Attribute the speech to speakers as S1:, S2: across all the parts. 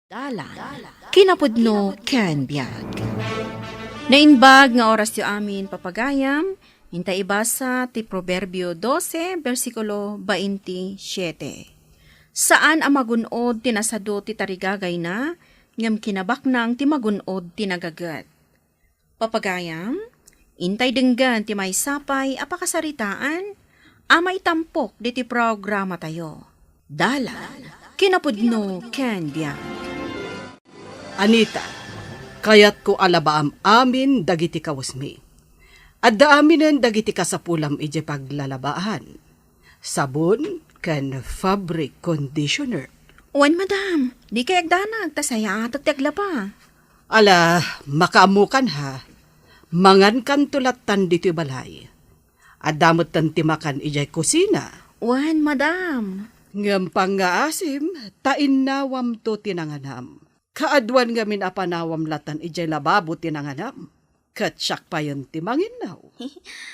S1: Dalan, kinapudno ken biag. Nainbag nga oras yu amin papagayam, hintay ibasa ti Proverbio 12, versikulo 27. Saan ang magunod tinasado ti tarigagay na, ngam kinabaknang ti magunod ti nagagat. Papagayam, intay denggan ti may sapay apakasaritaan, amay tampok di ti programa tayo. Dalan, kinapudno ken biag.
S2: Anita, kayat ko alabaam amin dagiti kawasmi. Adda aminen dagiti kasapulam ije paglalabaan. Sabon ken fabric conditioner.
S1: Wan madam, di kay agdanag, tasaya atot tiaglaba.
S2: Ala, makaamukan ha. Mangan kan tulatan dito balay. Adamot tan timakan ije kusina.
S1: Wan madam.
S2: Ngam pangaasim, tainnawam to tinanganam. Kaadwan ngamin apanawam latan ijay lababo tinanganam. Katsak pa yun timanginaw.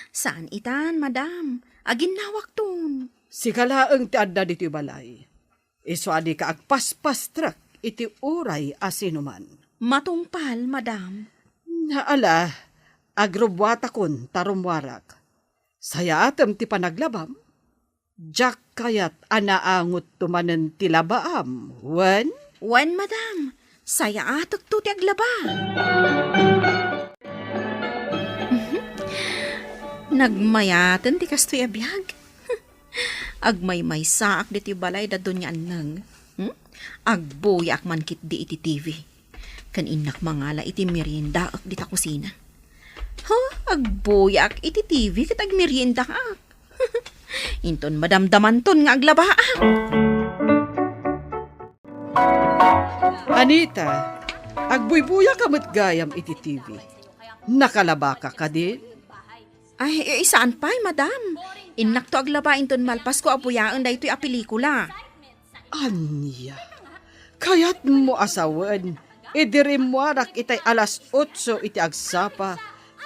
S1: Saan itan, madam? Agin nawak tun.
S2: Sikalaang ti adda dito balay. Iso adi ka agpaspastrak iti uray asinuman.
S1: Matungpal, madam.
S2: Naala, agrobwata kun tarumwarak. Saya atem ti panaglabam. Jak kayat anaangot tumanen ti labaam. Wen?
S1: Wan, madam. Saya atok to tiaglaba. Nagmayaten ti kastoy abiyag. Agmay-may saak di ti balay da dunyan nang. Agbuyak man kit di iti TV. Kan inak mangala iti merienda ak di ta kusina. Agbuyak iti TV kat agmerienda ak. Inton madamdaman ton nga aglaba ak.
S2: Anita, agbuybuya ka matgayam iti TV. Nakalaba ka din?
S1: Ay, saan pa'y, madam? Inak to aglabain ton malpas ko apuyaan da ito'y apelikula.
S2: Anya, kayat mo asawan, idirim mo arak itay alas 8 iti agsapa,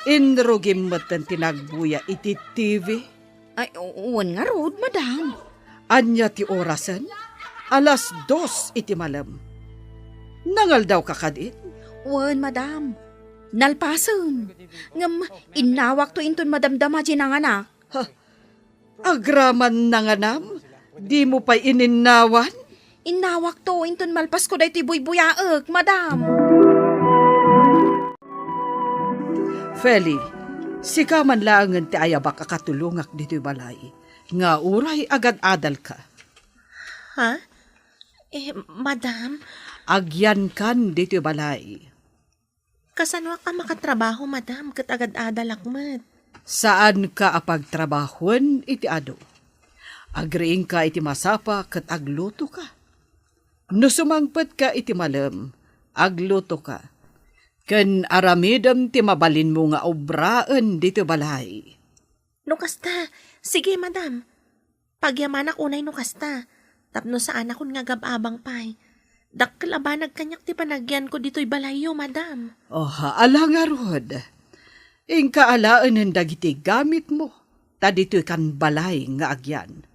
S2: inrugim mo tan tinagbuya iti TV.
S1: Ay, uwan nga road, madam.
S2: Anya ti orasan, alas 2 iti malam. Nangal daw ka kadin?
S1: Uwan, madam. Nalpason. Ngam, inawak to inton madamdama ginanganak.
S2: Agraman nanganam, di mo pa'y ininawan?
S1: Inawak to inton malpas ko da ito'y buybuyaak, madam.
S2: Feli, sika man laangan ti ayabak akatulungak dito'y balay. Nga uray agad-adal ka.
S3: Ha? Madam,
S2: Agyan kan dito'y balay.
S3: kasanwa ka makatrabaho, madam, kat agad-adal akmat.
S2: Saan ka apagtrabahon iti ado? Agriing ka iti masapa kat agluto ka. No sumangpet ka iti malam, agluto ka. Ken aramidam ti mabalin mo nga obraan dito balay.
S3: Nukasta, sige, madam. Pagyamanak unay nukasta. Tapno saan akong nga gababang pay. Dakkel aba nagkanyak ti panagyan ko dito'y balayo, madam.
S2: Ala nga rod. Ingka alaan ang dagiti gamit mo. Ta dito'y kan balay nga agyan.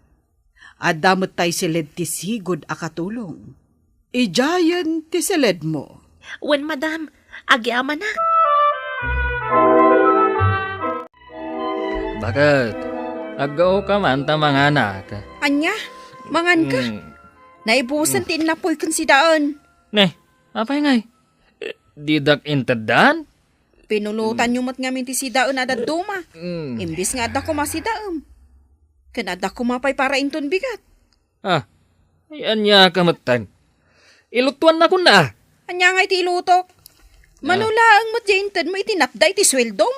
S2: Adamot tay silid ti sigod akatulong. Ijayan ti silid mo.
S3: Wen, madam, agyaman na.
S4: Bakit? Agaw ka man ta mga anak.
S1: Anya, mangan ka. Naibusan ti inapoy kun si daan.
S4: Ne, apay ngay? Didak intedan?
S1: Pinulutan yung mat ngamin ti si daan na daduma. Imbis nga ada ko masidaam. Kanada ko mapay para inton bigat.
S4: Yan niya kamatan. Ilutuan na ko na.
S1: Anya nga iti ilutok. Manula ang matjaintan mo itinapda iti sweldom.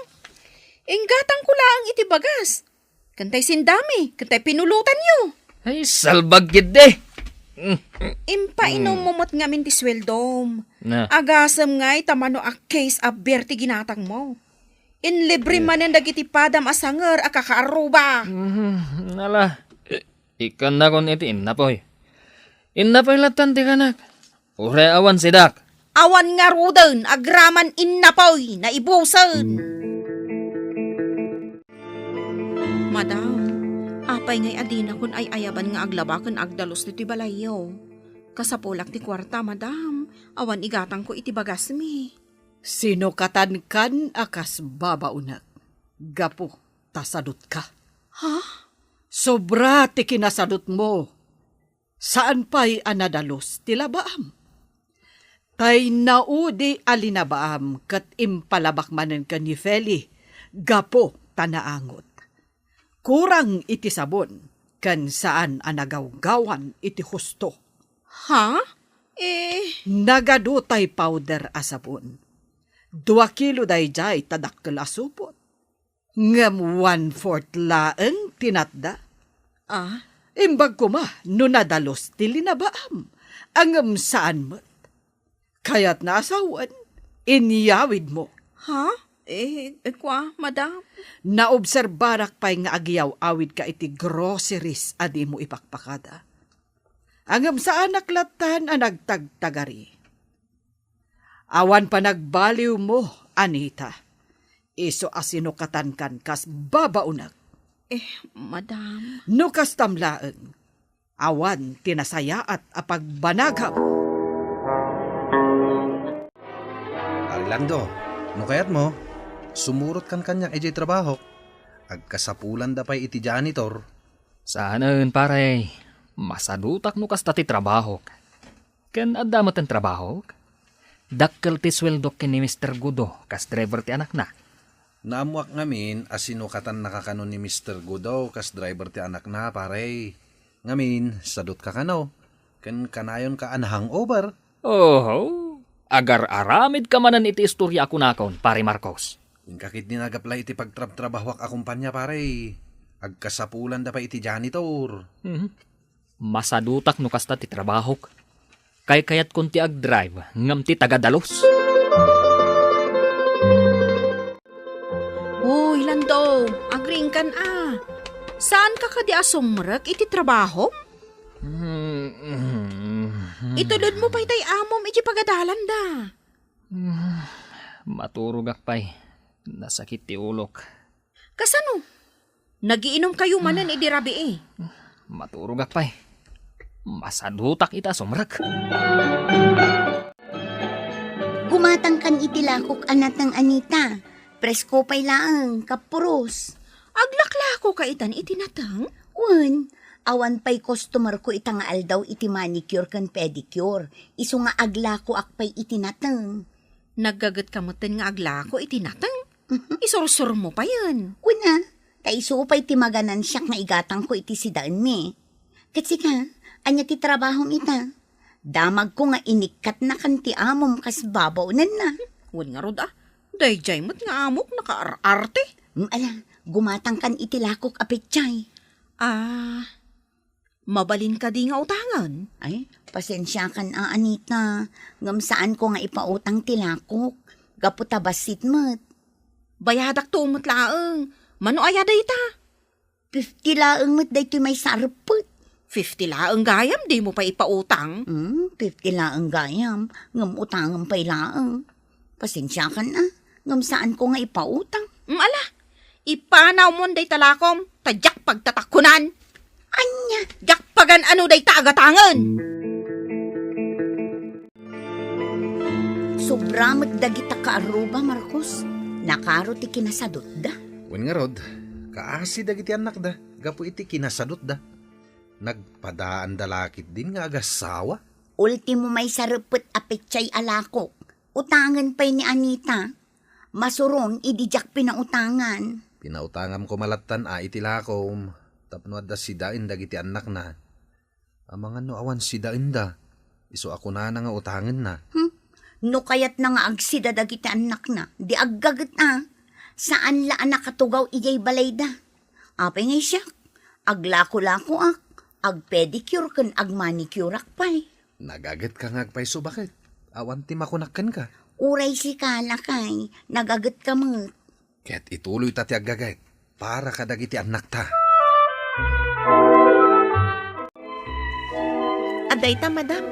S1: Inggatang ko lang iti bagas. Kantay sindami, kantay pinulutan nyo.
S4: Ay, salbag gide.
S1: Impainom mo mat ngamin ti sweldom.
S4: Na.
S1: Agasam nga itamano a case a berti ginatang mo. Inlibre man ang dagiti padam asanger a kakaaruba.
S4: Nala. Ikan na kon iti inapoy. Inapoy latan ti kanak. Ure awan sidak.
S1: Awan nga rudan, agraman innapoy, na ibusan. Madam, apay ngay adina kun ay ayaban nga aglabakan agdalos dito balayo. Kasapulak ti kwarta, madam. Awan igatang ko iti bagas mi.
S2: Sinukatan kan akas babaunak. Gapo, tasadot ka.
S1: Ha?
S2: Sobra ti kinasadot mo. Saan pa'y anadalos ti labaam? Tay naudi alinabaam kat impalabak manen ka ni Feli. Gapo, tanaangot. Kurang iti sabon, kan saan anagawgawan iti husto.
S1: Ha?
S2: Nagadutay powder asabon. 2 kilo dayjay tadakkel asupot. Ngam 1/4 laeng tinatda.
S1: Ah?
S2: Imbag ko ma, no nadalos ti linabaam. Angam saan mo't. Kaya't naasawan, inyawid mo.
S1: Ha? Kwa, madam?
S2: Naobserbarak pa'y nga agyaw awid ka iti groceries adi mo ipakpakada. Angam sa anak latan ang nagtagtagari. Awan pa nagbaliw mo, Anita. Iso asinukatan kan kas babaunag.
S1: Madam.
S2: No kas tamlaeng. Awan tinasaya at apagbanagam.
S5: Arlando, no kayat mo? Sumurot kan kanyang ejay trabaho. Agkasapulan da pa'y iti janitor.
S4: Saanan, pare. Masadutak no kasta ti trabaho. Ken adamat ang trabaho. Dakkel ti sweldok ni Mr. Gudo, kas driver ti anak na.
S5: Naamuak ngamin, asinukatan nakakanon ni Mr. Gudo, kas driver ti anak na, pare. Ngamin, sadot ka kano. Ken kanayon ka an hangover.
S4: Oh, agar aramid ka manan iti istorya ako nakon, pare Marcos.
S5: Inkakit ninagaplay iti pagtrabtrabahwak akumpanya, pare. Agkasapulan da pa iti janitor.
S4: Masadutak no kasta ti trabaho. Kayat kun ti ag-drive, ngam ti tagadalos.
S1: Uy, Lando, agring kan Saan ka kadi asumrek iti trabaho? Itulod mo pa itay amom iti pagadalan da.
S4: Maturog akpay. Nasakit ti ulok.
S1: Kasano? Nagiinom kayo manan idi rabi
S4: Maturog akpay. Masadutak ita sumrek.
S6: Gumatang itilakok anat ng Anita. Presko pa'y laang, kapuros.
S1: Aglaklako ka itan itinatang?
S6: Wan, awan pa'y customer ko itang aldaw iti manicure kan pedicure. Iso nga aglako akpay itinatang.
S1: Naggagat kamutin nga aglako itinatang? Isursur mo pa yan.
S6: Una, taiso pa'y timaganan siya nga igatang ko iti sidaan mi. Kasi ka, anya ti trabahong ita. Damag ko nga inikat na kan ti amom kas babaw na.
S1: Wan nga rod dayjay mo't nga amok nakaararte.
S6: Ala, gumatang kan itilakok apitchay.
S1: Mabalin ka di nga utangan.
S6: Ay, pasensya kan Anita. Ngam saan ko nga ipautang tilakok. Gaputa basit mo't.
S1: Bayadak tumot laang. Mano ayada ita?
S6: 50 laang mo't daytoy may sarput.
S1: 50 laang gayam, di mo pa ipautang.
S6: 50 laang gayam. Ngam utangam pa'y laang. Pasensya kan ngam saan ko nga ipautang.
S1: Ala, ipanaw mo day talakom, tadyak pagtatakunan.
S6: Anya,
S1: Jakpagan ano day taagatangan.
S6: sobra magdagita ka aruba, Marcos. Nakaro ti kinasadot da.
S5: Wen nga rod, kaasi dagiti anak da. Gapo iti kinasadot da. Nagpadaan dalakit din nga agasawa.
S6: Ultimo may sarupot apitsay alakok. Utangan pa'y ni Anita. Masuron, idijak pinautangan.
S5: Pinautangam ko malatan itilakom. Tapno da sidain dagiti anak na. Amangan no awan sidain da. Iso ako na nga utangan na.
S6: No kayat na nga agsida dagiti anak na. Di aggagat Saan laan nakatugaw ijay balay da. Apay ngay siya. Aglako-lako ak. Agpedicure kan agmanicure akpay.
S5: Nagagat ka nga agpay so bakit? Awan ti makunakkan ka.
S6: Uray si kalakay. Nagagat ka mga.
S5: Kaya't ituloy tati agagay. Para ka dagiti anak ta.
S3: Aday ta, madam.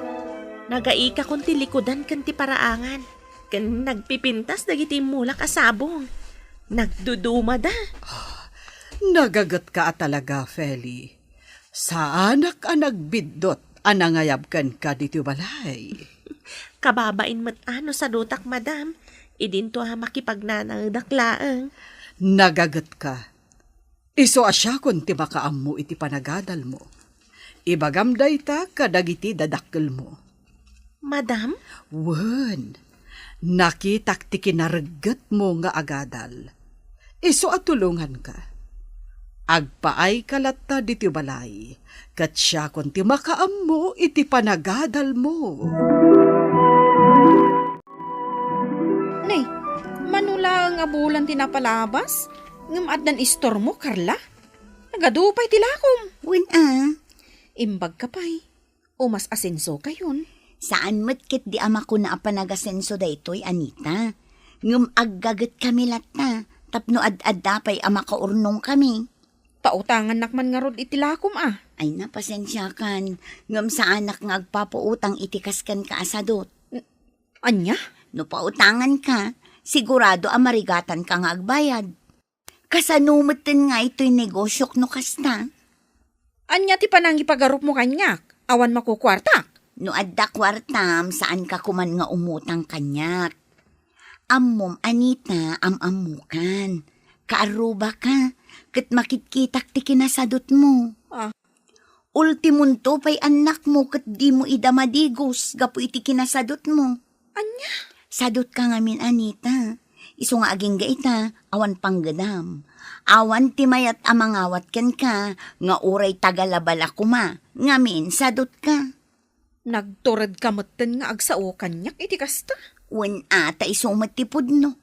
S3: Nagaika kong tilikodan kan ti paraangan. Kan nagpipintas dagiti mulak asabong. Nagduduma da.
S2: Nagagat ka talaga, Feli. Sa anak ang nagbidot Anangayabkan ka dito balay.
S3: Kababain mo't ano sa dutak, madam. Idinto ha makipagnanagdaklaang.
S2: Nagagat ka. Iso asya kun ti makaam mo iti panagadal mo. Ibagamday ta kadagiti dadakkel mo.
S3: Madam?
S2: Wen, nakitak ti kinaragget mo nga agadal. Iso at tulungan ka. Agpaay kalatta diti balay, kat siya kun ti makaam mo iti panagadal mo.
S1: Nay, manula nga bulan tinapalabas? Ngam adnan istor mo, Carla? Nagadupay tilakom.
S6: Wen
S1: Imbag ka pa'y. O mas asenso kayon.
S6: saan matkit di ama ko na apanagasenso daytoy, Anita. Ngum aggaget kami latta, tapno ad-ad pa'y ama kaurnong kami.
S1: Pautangan nakman nga rod itilakom ah.
S6: Ay na, pasensya kan. Ngam sa anak nga agpapuutang itikaskan ka asadot.
S1: Anya?
S6: No pautangan ka, sigurado amarigatan ka nga agbayad. Kasanumutin nga ito'y negosyok no kasta.
S1: Anya ti panang ipagarup mo kanyak. Awan makukwartak.
S6: No adda kwartam, saan ka kuman nga umutang kanyak. Ammom, Anita, amamukan. Kaaruba ka, kat makitkitak ti kinasadot mo.
S1: Ah.
S6: Ultimon to pa'y anak mo, kat di mo idamadigos, gapu iti kinasadot mo.
S1: Anya?
S6: Sadot ka ngamin, Anita. Iso nga aging gaita, awan panggadam. Awan timayat amangawat ken ka, nga uray tagalabala kuma. Ngamin, sadot ka.
S1: Nagturad ka maten nga agsao kanyak iti kasta.
S6: Wen ata iso matipod no.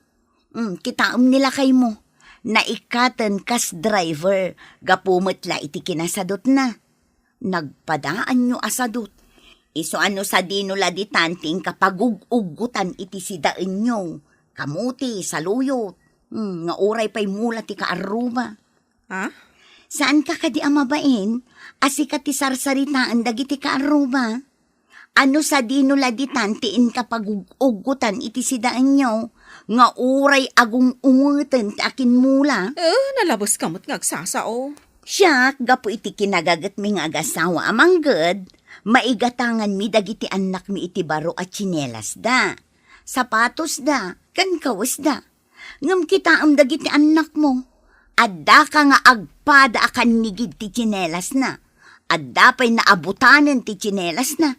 S6: Kitaam nila kay mo. Naikatan kas driver, gapumatla iti kinasadot na. Nagpadaan nyo asadot. Iso ano sa dinula di tanting kapag ugutan iti sidaan nyo. Kamuti, saluyot. Nga oray pa'y mula ti kaaruba.
S1: Ha?
S6: Saan ka kadi amabain? Asi ka ti sarsaritaan dagiti kaaruba. Ano sa dinula di tantiin kapag ugutan iti sidaan nyo. Nga oray agong ungutan ti akin mula.
S1: Nalabos kamot nga agsasao.
S6: Siya, gapo iti kinagagat mi nga agasawa amanggad. Maigatangan mi dagiti anak mi iti baro at tsinelas da. Sapatos da, kan kawas da. Ngam kita am dagiti anak mo. Adda ka nga agpada akan nigid ti tsinelas na. Adda pa'y naabutanan ti tsinelas na.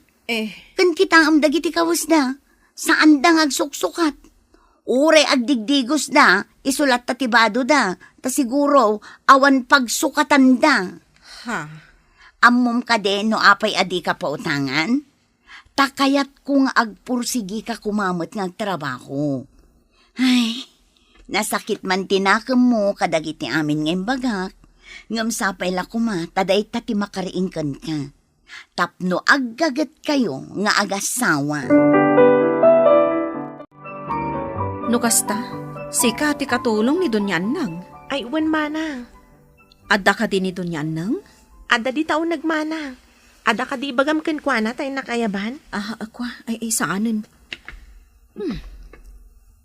S6: Kan kita am dagiti kawas da. Saan da ngagsuksukat? Ure agdigdigos da, isulat tatibado da. Ta siguro, awan pagsukatan da.
S1: Ha?
S6: Ammom ka din no apay adi ka pautangan? Takayat kung agpursigi ka kumamot ng trabaho. Ay, nasakit man tinakam mo kadagiti amin ngayong bagak. Ngam sapay la kuma, taday tati makariingkan ka. Tapno aggagat kayo nga agasawa.
S1: Nukasta, sika ti katulong ni Donyan nang.
S3: Ay, wen manang.
S1: Adda ka din ni Donyan nang?
S3: Ada di tao nagmanang. Ada ka di bagam kenkwana tayo nakayaban?
S1: Akwa, ay saanin.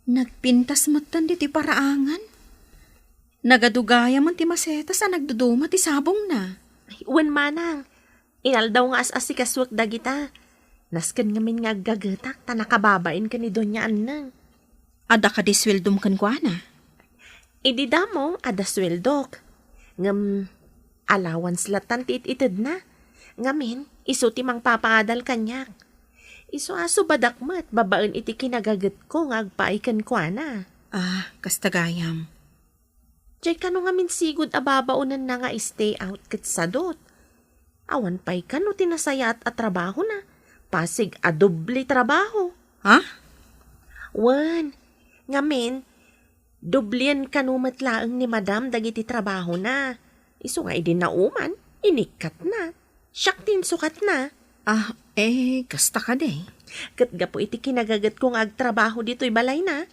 S1: Nagpintas matan di ti paraangan. Nagadugaya man ti masetas a nagduduma ti sabong na.
S3: Ay, wen manang. Inal daw nga as-as si kaswak dagita. Nasken ngamin nga gagatak, ta nakababain ka ni Donya Annang.
S1: Ada ka di sweldom kan kwa na.
S3: Idi damo, ada sweldok. Ngam, allowance latan ti itid na. Ngamin, iso ti mang papaadal kanyak. Iso aso badakmat, babaan iti kinagagat ko nga agpaikan kwa na.
S1: Kastagayam.
S3: Jay kano ngamin sigud ababaunan na nga stay out kat sadot. Awan pa'y kano tinasayat at trabaho na. Pasig a doble trabaho.
S1: Ha?
S3: Wan, ngamin, dublian kanumat laang ni madam dagiti trabaho na. Iso nga idin na uman, inikat na. Siyak tin sukat na.
S1: Kasta ka de.
S3: Katgapo iti kinagagat kong agtrabaho dito'y balay na.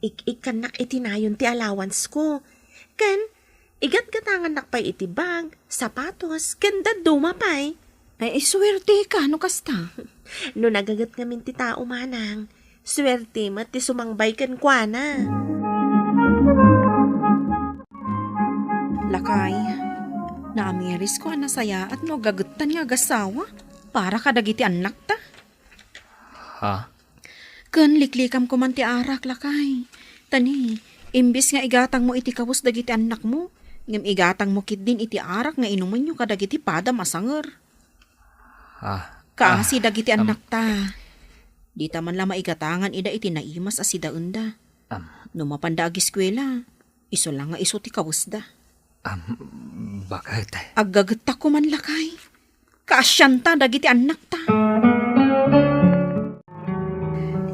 S3: Ik-ikan nak itinayon ti allowance ko. Kan, igat-gatangan nak pa'y iti bag, sapatos, kanda dumapay.
S1: Ay, swerte ka, no kasta.
S3: No nagagat ngamin ti tao manang, swerte mat ti sumangbay kan kwa na.
S1: Lakay, naamiris ko nasaya at no gagutan nga gasawa. para kadagiti anak ta.
S4: Ha?
S1: Ken liklikam ko man ti arak lakay. Tani, imbis nga igatang mo iti kawus dagiti anak mo, ngem igatang mo kit din iti arak nga inuman nyo kadagiti pada masanger.
S4: Ha?
S1: Kaasi dagiti anak ta. Di ta man la maigatangan ida iti naimas as ida unda. No mapanda ag eskwela, iso lang nga iso ti kawus da.
S4: Bakit?
S1: Aggaget ko man lakay. Kaasyanta dagiti anak ta.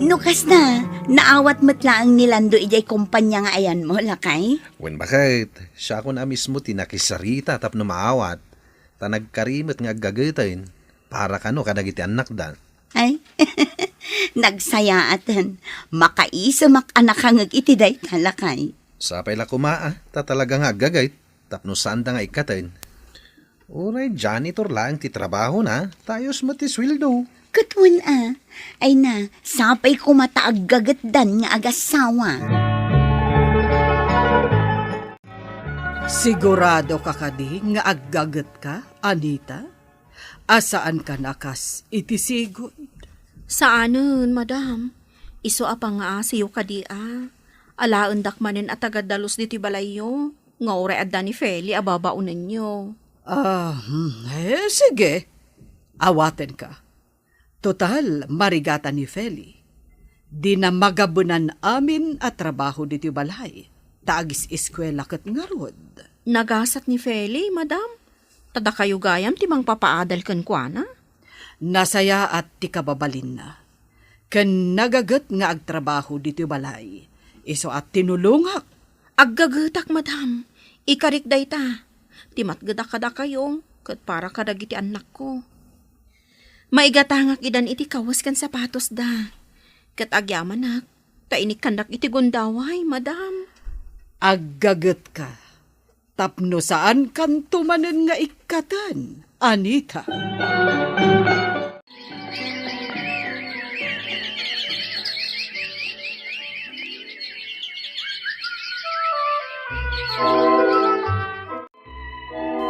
S6: Nukas na, naawat matlaang nilando ijay kumpanya nga ayan mo, lakay.
S5: Wen bakit? Siya ako na mismo tinakisarita tapno maawat. Ta nagkarimot nga gagatain. Para kano kadagiti anak da.
S6: Ay, nagsayaatan. Makaisa makanakangag iti day talakay.
S5: Sapay la kumaa, ta talaga nga gagayt. Tapno saan da nga ikatain. Uray, janitor lang ti trabaho na. Tayos matiswildo.
S6: Katwan ay na, sapay ko mataaggagatdan nga agasawa.
S2: Sigurado ka kadi nga aggaget ka, Anita? Asaan ka nakas iti sigod?
S1: Saanen, madam? Iso apang nga siyo kadi Alaan dakmanen at agadalos diti balayo. Nga ore adda ni Feli ababaunan nyo.
S2: Sige. Awaten ka. Total, marigata ni Feli. Di na magabunan amin at trabaho diti balay. Taagis eskwela kat ngarod.
S1: Nagasat ni Feli, madam? Tada kayo gayam timang papaadal kan kuana?
S2: Nasaya at ti kababalin na. Ken nagagat nga agtrabaho diti balay. Iso at tinulungak.
S1: Aggagetak, madam. Ikarik day ta. Timatgadak kada kayo, kat para kadagiti anak ko. Maigatangak idan iti kawas kan sapatos da. Kat agyaman tainik kandak iti gundaway, madam.
S2: Aggagat ka. Tapno saan kan tumanen nga ikatan, Anita?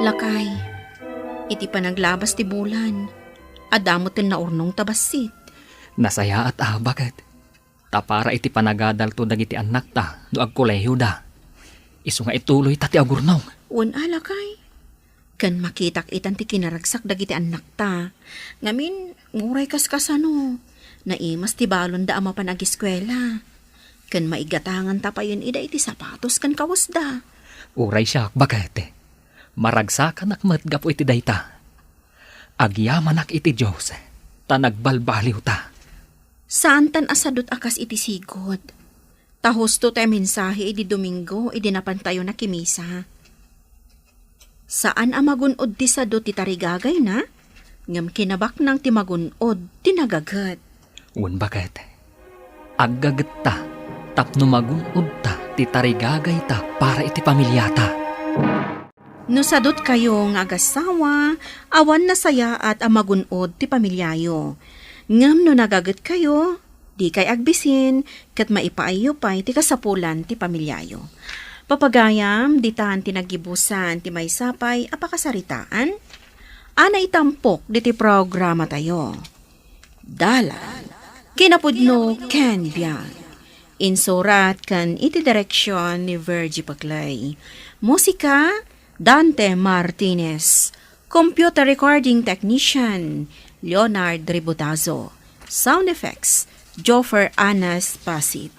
S1: Lakay, iti panaglabas ti bulan. Adamoten na urnong tabasit.
S4: Nasaya at bakit? Ta para iti panagadal to dagiti anak ta no agkolehiyo da. Isu nga ituloy ta ti agurnong.
S1: Wan alakay. Kan makitak itan ti kinaragsak dagiti anak ta. Ngamin, nguray kaskasano. Naimas ti balon da ama panag-eskwela. Kan maigatangan ta pa yun ida iti sapatos kan kawas da.
S4: Uray siya, bakit? Maragsakan akmat gapo iti dayta. Agyamanak iti Diyos, ta nagbalbaliw ta.
S1: Saan tan asadot akas iti sigod? Tahusto tayo mensahe iti Domingo, iti napantayo na kimisa. Saan amagunod ti sadot ti tarigagay na? Ngam kinabak nang ti magunod ti nagagat.
S4: Un bakit? Aggagat ta, tapno magunod ta, ti tarigagay ta para iti pamilyata.
S1: No sadot kayo nga agasawa, awan na saya at amagunod ti pamilyayo. Ngam no nagagat kayo, di kay agbisin, kat maipaayo pa'y ti kasapulan ti pamilyayo. Papagayam, di taan tinagibusan ti may sapay apakasaritaan, ana itampok di ti programa tayo. Dala, kinapudno Ken Biag. Insurat kan iti direksyon ni Virgie Paclay. Musika, Dante Martinez. Computer Recording Technician, Leonard Ributazo. Sound Effects, Joffer Anas Pasit.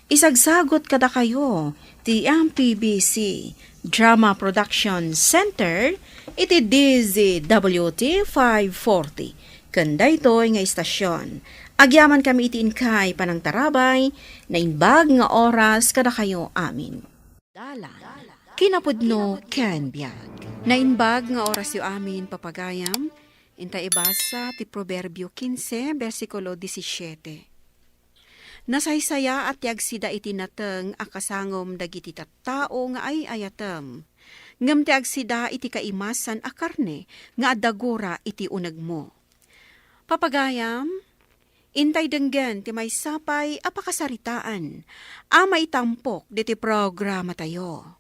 S1: Isagsagot kada kayo, ti MPBC Drama Production Center, iti DZWT 540. Kanda ito'y nga istasyon. Agyaman kami iti inkay panang tarabay, na inbag nga oras kada kayo amin. Dala. Kinapudno Ken Biag. Nainbag nga oras yu amin papagayam, inta ibasa ti Proverbio 15, versikulo 17. Nasaysaya at yagsida iti nateng akasangom dagiti tattao nga ay ayatem. Ngam ti agsida iti kaimasan a karne nga adagura iti uneg mo. Papagayam, intay denggen ti may sapay apakasaritaan, ama itampok diti programa tayo.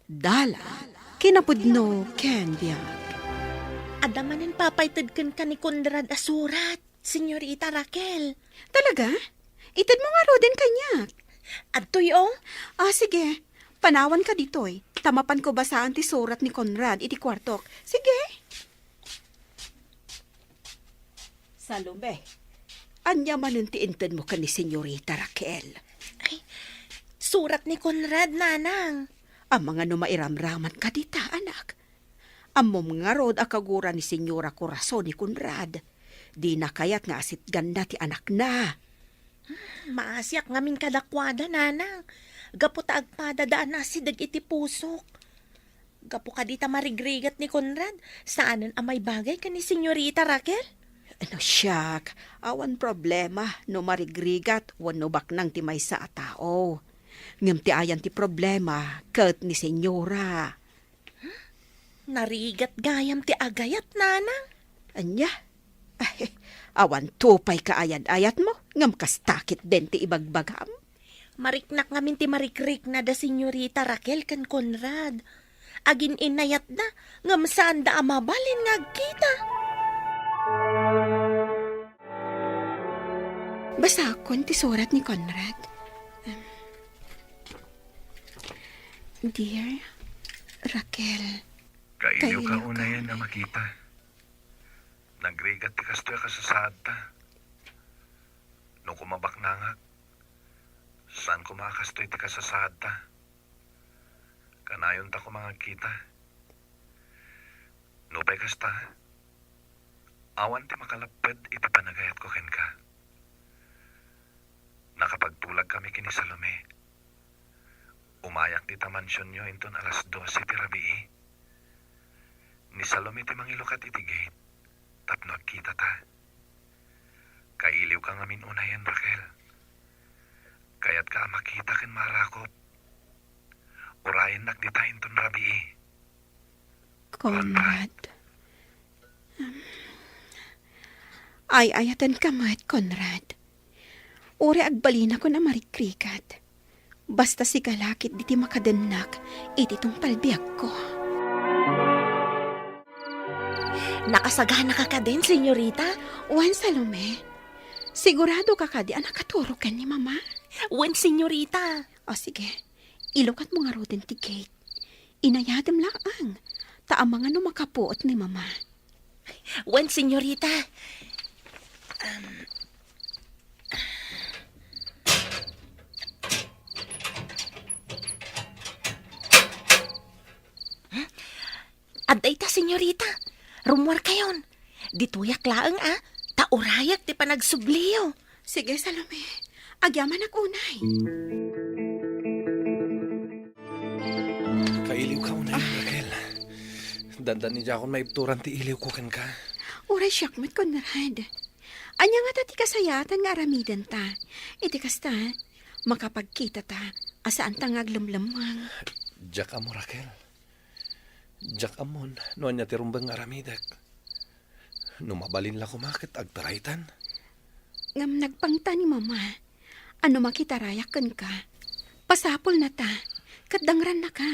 S1: Dala, kinapudno Ken Biag.
S3: Adamanan papaytad ka ni Conrad asurat, Senyorita Raquel.
S1: Talaga? Itad mo nga rodin kanyak.
S3: Adtoy oh.
S1: Sige. Panawan ka ditoy. Tamapan ko basaan ti surat ni Conrad iti kwartok. Sige. Salome, anya manan ti inted mo ka ni Senyorita Raquel.
S3: Surat ni Conrad, nanang.
S1: Ang mga numairamraman ka dita, anak. Amom nga rod akagura ni Senyora Corazon ni Conrad. Di na kayat nga asit ganda ti anak na.
S3: Maasyak ngamin kadakwada, nanang. Gapo ta agpadadaan na si dag iti pusok. Gapo ka dita marigrigat ni Conrad. Saanan amay bagay ka ni Senyorita Raquel?
S1: Ano siyak, awan problema no marigrigat wano baknang ti maysa a tao. Ngem ti ayan ti problema ket ni Senyora.
S3: Narigat gayam ti agayat, nanang.
S1: Anya? Ay, awan tupay ka ayat mo, ngem kastakit den ti ibagbagam.
S3: Mariknak ngamin ti marikrik na da Senyorita Raquel kan Conrad. Agin inayat na, ngam saan da amabalin ngagkita.
S1: Basta akon ti surat ni Conrad. Dear Raquel,
S7: Kailiw ka
S1: Kailiw
S7: una
S1: ka
S7: yan na makita. Nagrigat ti kastoy ka sa saad ta. Nung kumabak nangak, saan kumakastoy ti ka sa saad ta? Kanayon ta kumangagkita. Nupay kasta, awan ti makalapad iti panagayat ko ken ka. Nakapagtulag kami kini Salome. Umayak di ta mansyon nyo inton alas 12 ti rabii. Ni Salome ti mangilukat iti gate. Tapno agkita ta. Kailiw ka ngamin unayan, Raquel. Kayat ka makita ken marakop. Urayan nagdita inton rabii.
S1: Conrad. Ay, ayatan ka mat, Conrad. Uri agbalina ko na marikrikat. Basta si kalakit di ti makadenak, iti tong palbiag ko.
S3: Nakasagana ka ka din, Senyorita?
S1: Wan, Salome. Sigurado ka ka di nakaturo ka ni Mama?
S3: Wen, Senyorita.
S1: O sige, ilukat mo nga rodin ti gate. Inayadam laang. Taang mga no makapuot ni Mama.
S3: Wen, Senyorita. Aday ta, Senyorita. Rumor kayon. Dituyak laang taurayak ti panagsubliyo.
S1: Sige, Salome. Agyaman ak unay.
S5: Kailiw ka una yun, Raquel. Dandan ni Jakon maipturan ti iliw ko ken ka.
S1: Uray siyak met, Conrad. Anya nga ti kasayatan nga aramidan ta. Iti kasta, makapagkita ta, asaan ta nga aglamlamang.
S5: Jak amo, Raquel. Jak amon, no anya ti rumbang aramidak. Numabalin la kumakit agtaraytan.
S1: Ngam nagpangta ni Mama. Ano makitarayakan ka? Pasapol na ta. Kadangran na ka.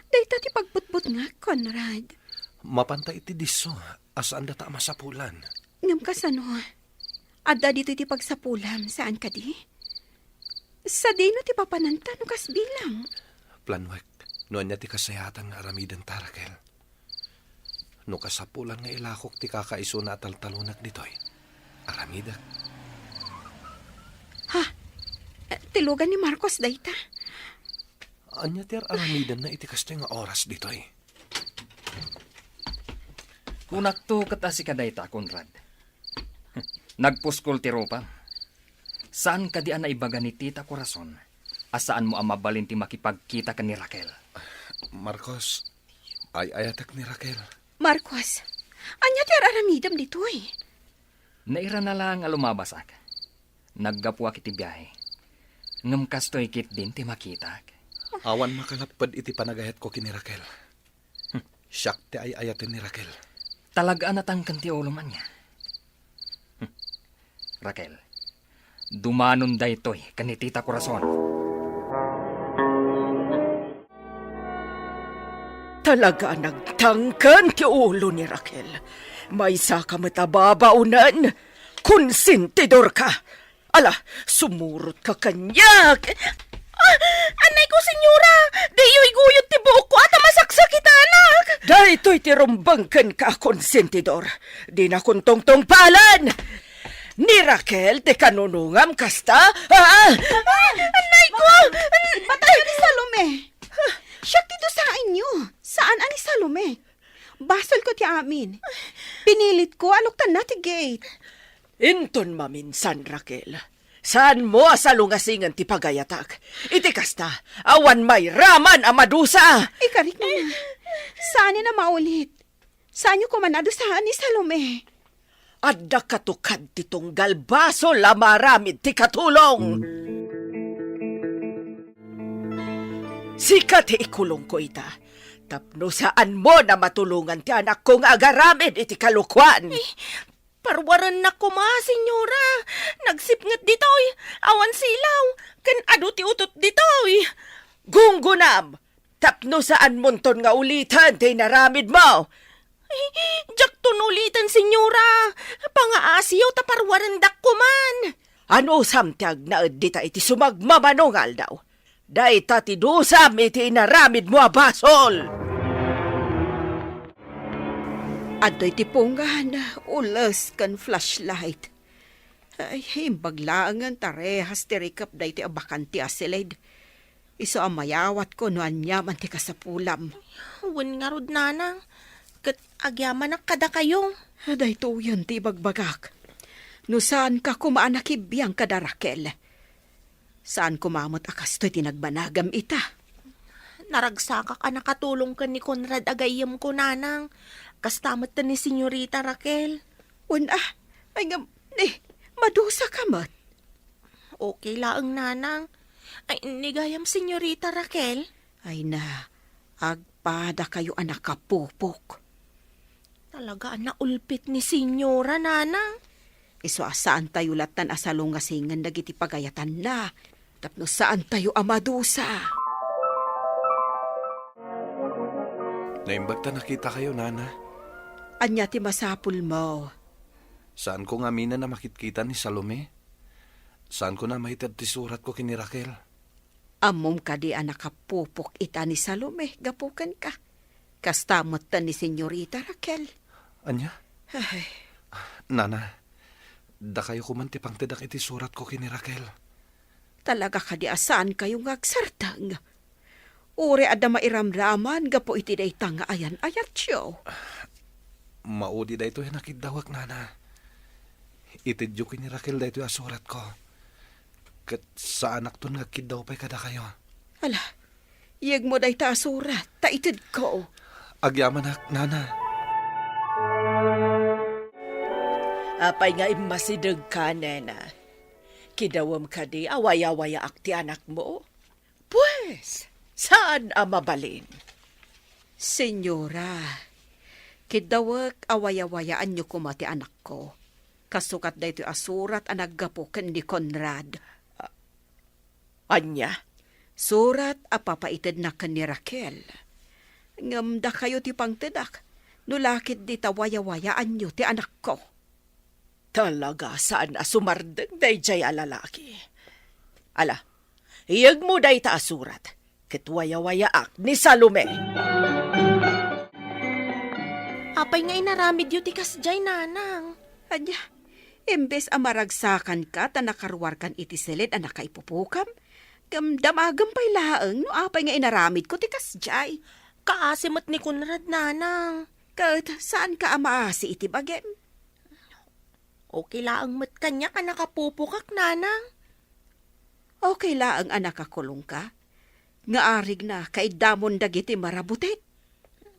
S1: Dayta ti pagputput nga, Conrad.
S5: Mapanta iti diso, asaan data masapulan.
S1: Ngam kasano? Adda dito ti pagsapulam, saan ka di? Sa dino ti papananta no kas bilang.
S5: Planwek, no anya ti kasayatan nga aramidan ta, Raquel. No kasapulan nga ilakok ti kakaiso na taltalunak ditoy. Aramidak.
S1: Tilugan ni Marcos dayta.
S5: Anya ti aramidan na iti kastoy nga oras ditoy.
S4: Kunak to katasi kadayta, Conrad. Nagpuskol ti ropa. Saan ka di na ibaga ni Tita Corazon? Asaan mo ang mabalin ti makipagkita ka ni Raquel?
S5: Marcos, ay ayatak ni Raquel.
S1: Marcos, anya ti aramidam ditoy.
S4: Naira na lang alumabasak. Naggapuak iti biyahe. Ngam kastoy kit din ti makitak.
S5: Awan makalapad iti panagayat ko kini Raquel. Siyak ti ay ayatin ni Raquel.
S4: Talagaan natangkan ti ulo man niya. Raquel, dumanon daytoy kan ni Tita Corazon.
S2: Talaga nagtangkan ti ulo ni Raquel. May sa ka matababaunan. Konsentidor ka. Ala, sumurot ka kanyak.
S3: Anay ko, senyora! Dayo'y guyot ti buhok ko at masaksak anak!
S2: Dahito'y tirumbangkan ka, konsentidor. Di na kuntong palan. Ni Raquel, te kanunungam kasta.
S3: Anay ko!
S1: Batayo ni Salome. Siya kito sa inyo. Saan ani Salome? Basol ko ti amin. Pinilit ko aluktan na ti gate.
S2: Inton maminsan, Raquel. Saan mo asalungasingan ti pagayatak? Iti kasta, awan may raman amadusa.
S1: Ikarik na. Saan na maulit? Saan nyo kumanado saan ni Salome?
S2: Adda katukad titong galbaso lamaramid ti katulong. Sika ti ikulong ko ita. Tapno saan mo na matulungan ti anak kong agaramid iti kalukwan.
S3: Parwaran na ko senyora. Nagsipngat ditoy. Awan silaw. Kan ado ti utot ditoy.
S2: Gunggunam, tapno saan monton nga ulitan ti naramid mo.
S3: Jak tunulitan, senyora. Pangaasiyaw ta parwaran dak ko man.
S2: Ano samtiag na dita iti sumagmamanongal daw. Day tati dusam iti inaramid mo basol.
S1: Ado'y tipungan, ulas kan flashlight. Ay, himbaglaangan tarehas ti rikap day ti abakan ti asilid. Iso amayawat ko no anyaman ti kasapulam.
S3: Wen nga rod, nanang. Kat agyaman na kada kayo.
S1: Aday to yun ti bagbagak. No saan ka kumaanakibiyang kada Raquel? Saan kumamot akas to'y tinagbanagam ita?
S3: Naragsakak ka nakatulong ka ni Conrad agayam ko, nanang. Kastamat ta ni Senyorita Raquel.
S1: Una, ay nga, madusa ka mat.
S3: Okay laang, nanang. Ay, nigayam Senyorita Raquel.
S1: Ay na, agpada kayo anak kapupok.
S3: Talaga na ulpit ni Senyora, nanang.
S1: Iso saan tayo latan asalungasingan dagiti pagayatan na. Tapno saan tayo amadusa.
S5: Naimbag ta nakita kayo, nana.
S1: Anya ti masapul mo.
S5: Saan ko nga mina na makitkita ni Salome? Saan ko na mahitad ti surat ko kini Raquel?
S1: Amom ka di anak kapupok ita ni Salome, gapukan ka. Kastamot ta ni Senyorita Raquel.
S5: Anya?
S1: Ay,
S5: Nana, da kayo kumantipang tidak iti surat ko kini Raquel.
S1: talaga ka di asaan kayo ngagsartang. Ure ada mairamraman, gapo iti day tanga ayan ayat siyo.
S5: Maudi da ito nakidawak, nana. Itidyo kini Raquel da ito asurat ko. Kat sa anak to nagkidaw pa'y kada kayo.
S1: Ala, iyag mo day ta surat, ta itid ko.
S5: Agyaman nana.
S2: Apay nga imasidag ka, nena. Kidawam ka di, awaya-waya akti anak mo. Pues, saan ang mabalin?
S1: Senyora, kidawak awaya-wayaan nyo kumati anak ko. Kasukat da ito asurat ang naggapukan ni Conrad.
S2: Anya?
S1: Surat apapaitid na kan ni Raquel. Ngamda kayo ti pangtidak, nulakit di tawaya-wayaan nyo ti anak ko.
S2: Talaga saan asumardeng day jay alalaki. Ala, iyag mo day ta asurat. Kitwaya-waya ak ni Salome.
S3: Apay nga inaramid yu ti kasjay, nanang.
S1: Anya, imbes amaragsakan ka ta nakarwarkan iti silid ang nakaipupukam, damagam pa'y laang no apay nga inaramid ko ti kasjay.
S3: Kaasimot ni Conrad, nanang.
S1: Kat saan ka amaasi iti bagem?
S3: Okay laang mat kanya ka nakapupukak, nanang.
S1: Okay laang anak kakulong ka. Nga arig na kay damon dagiti marabutit.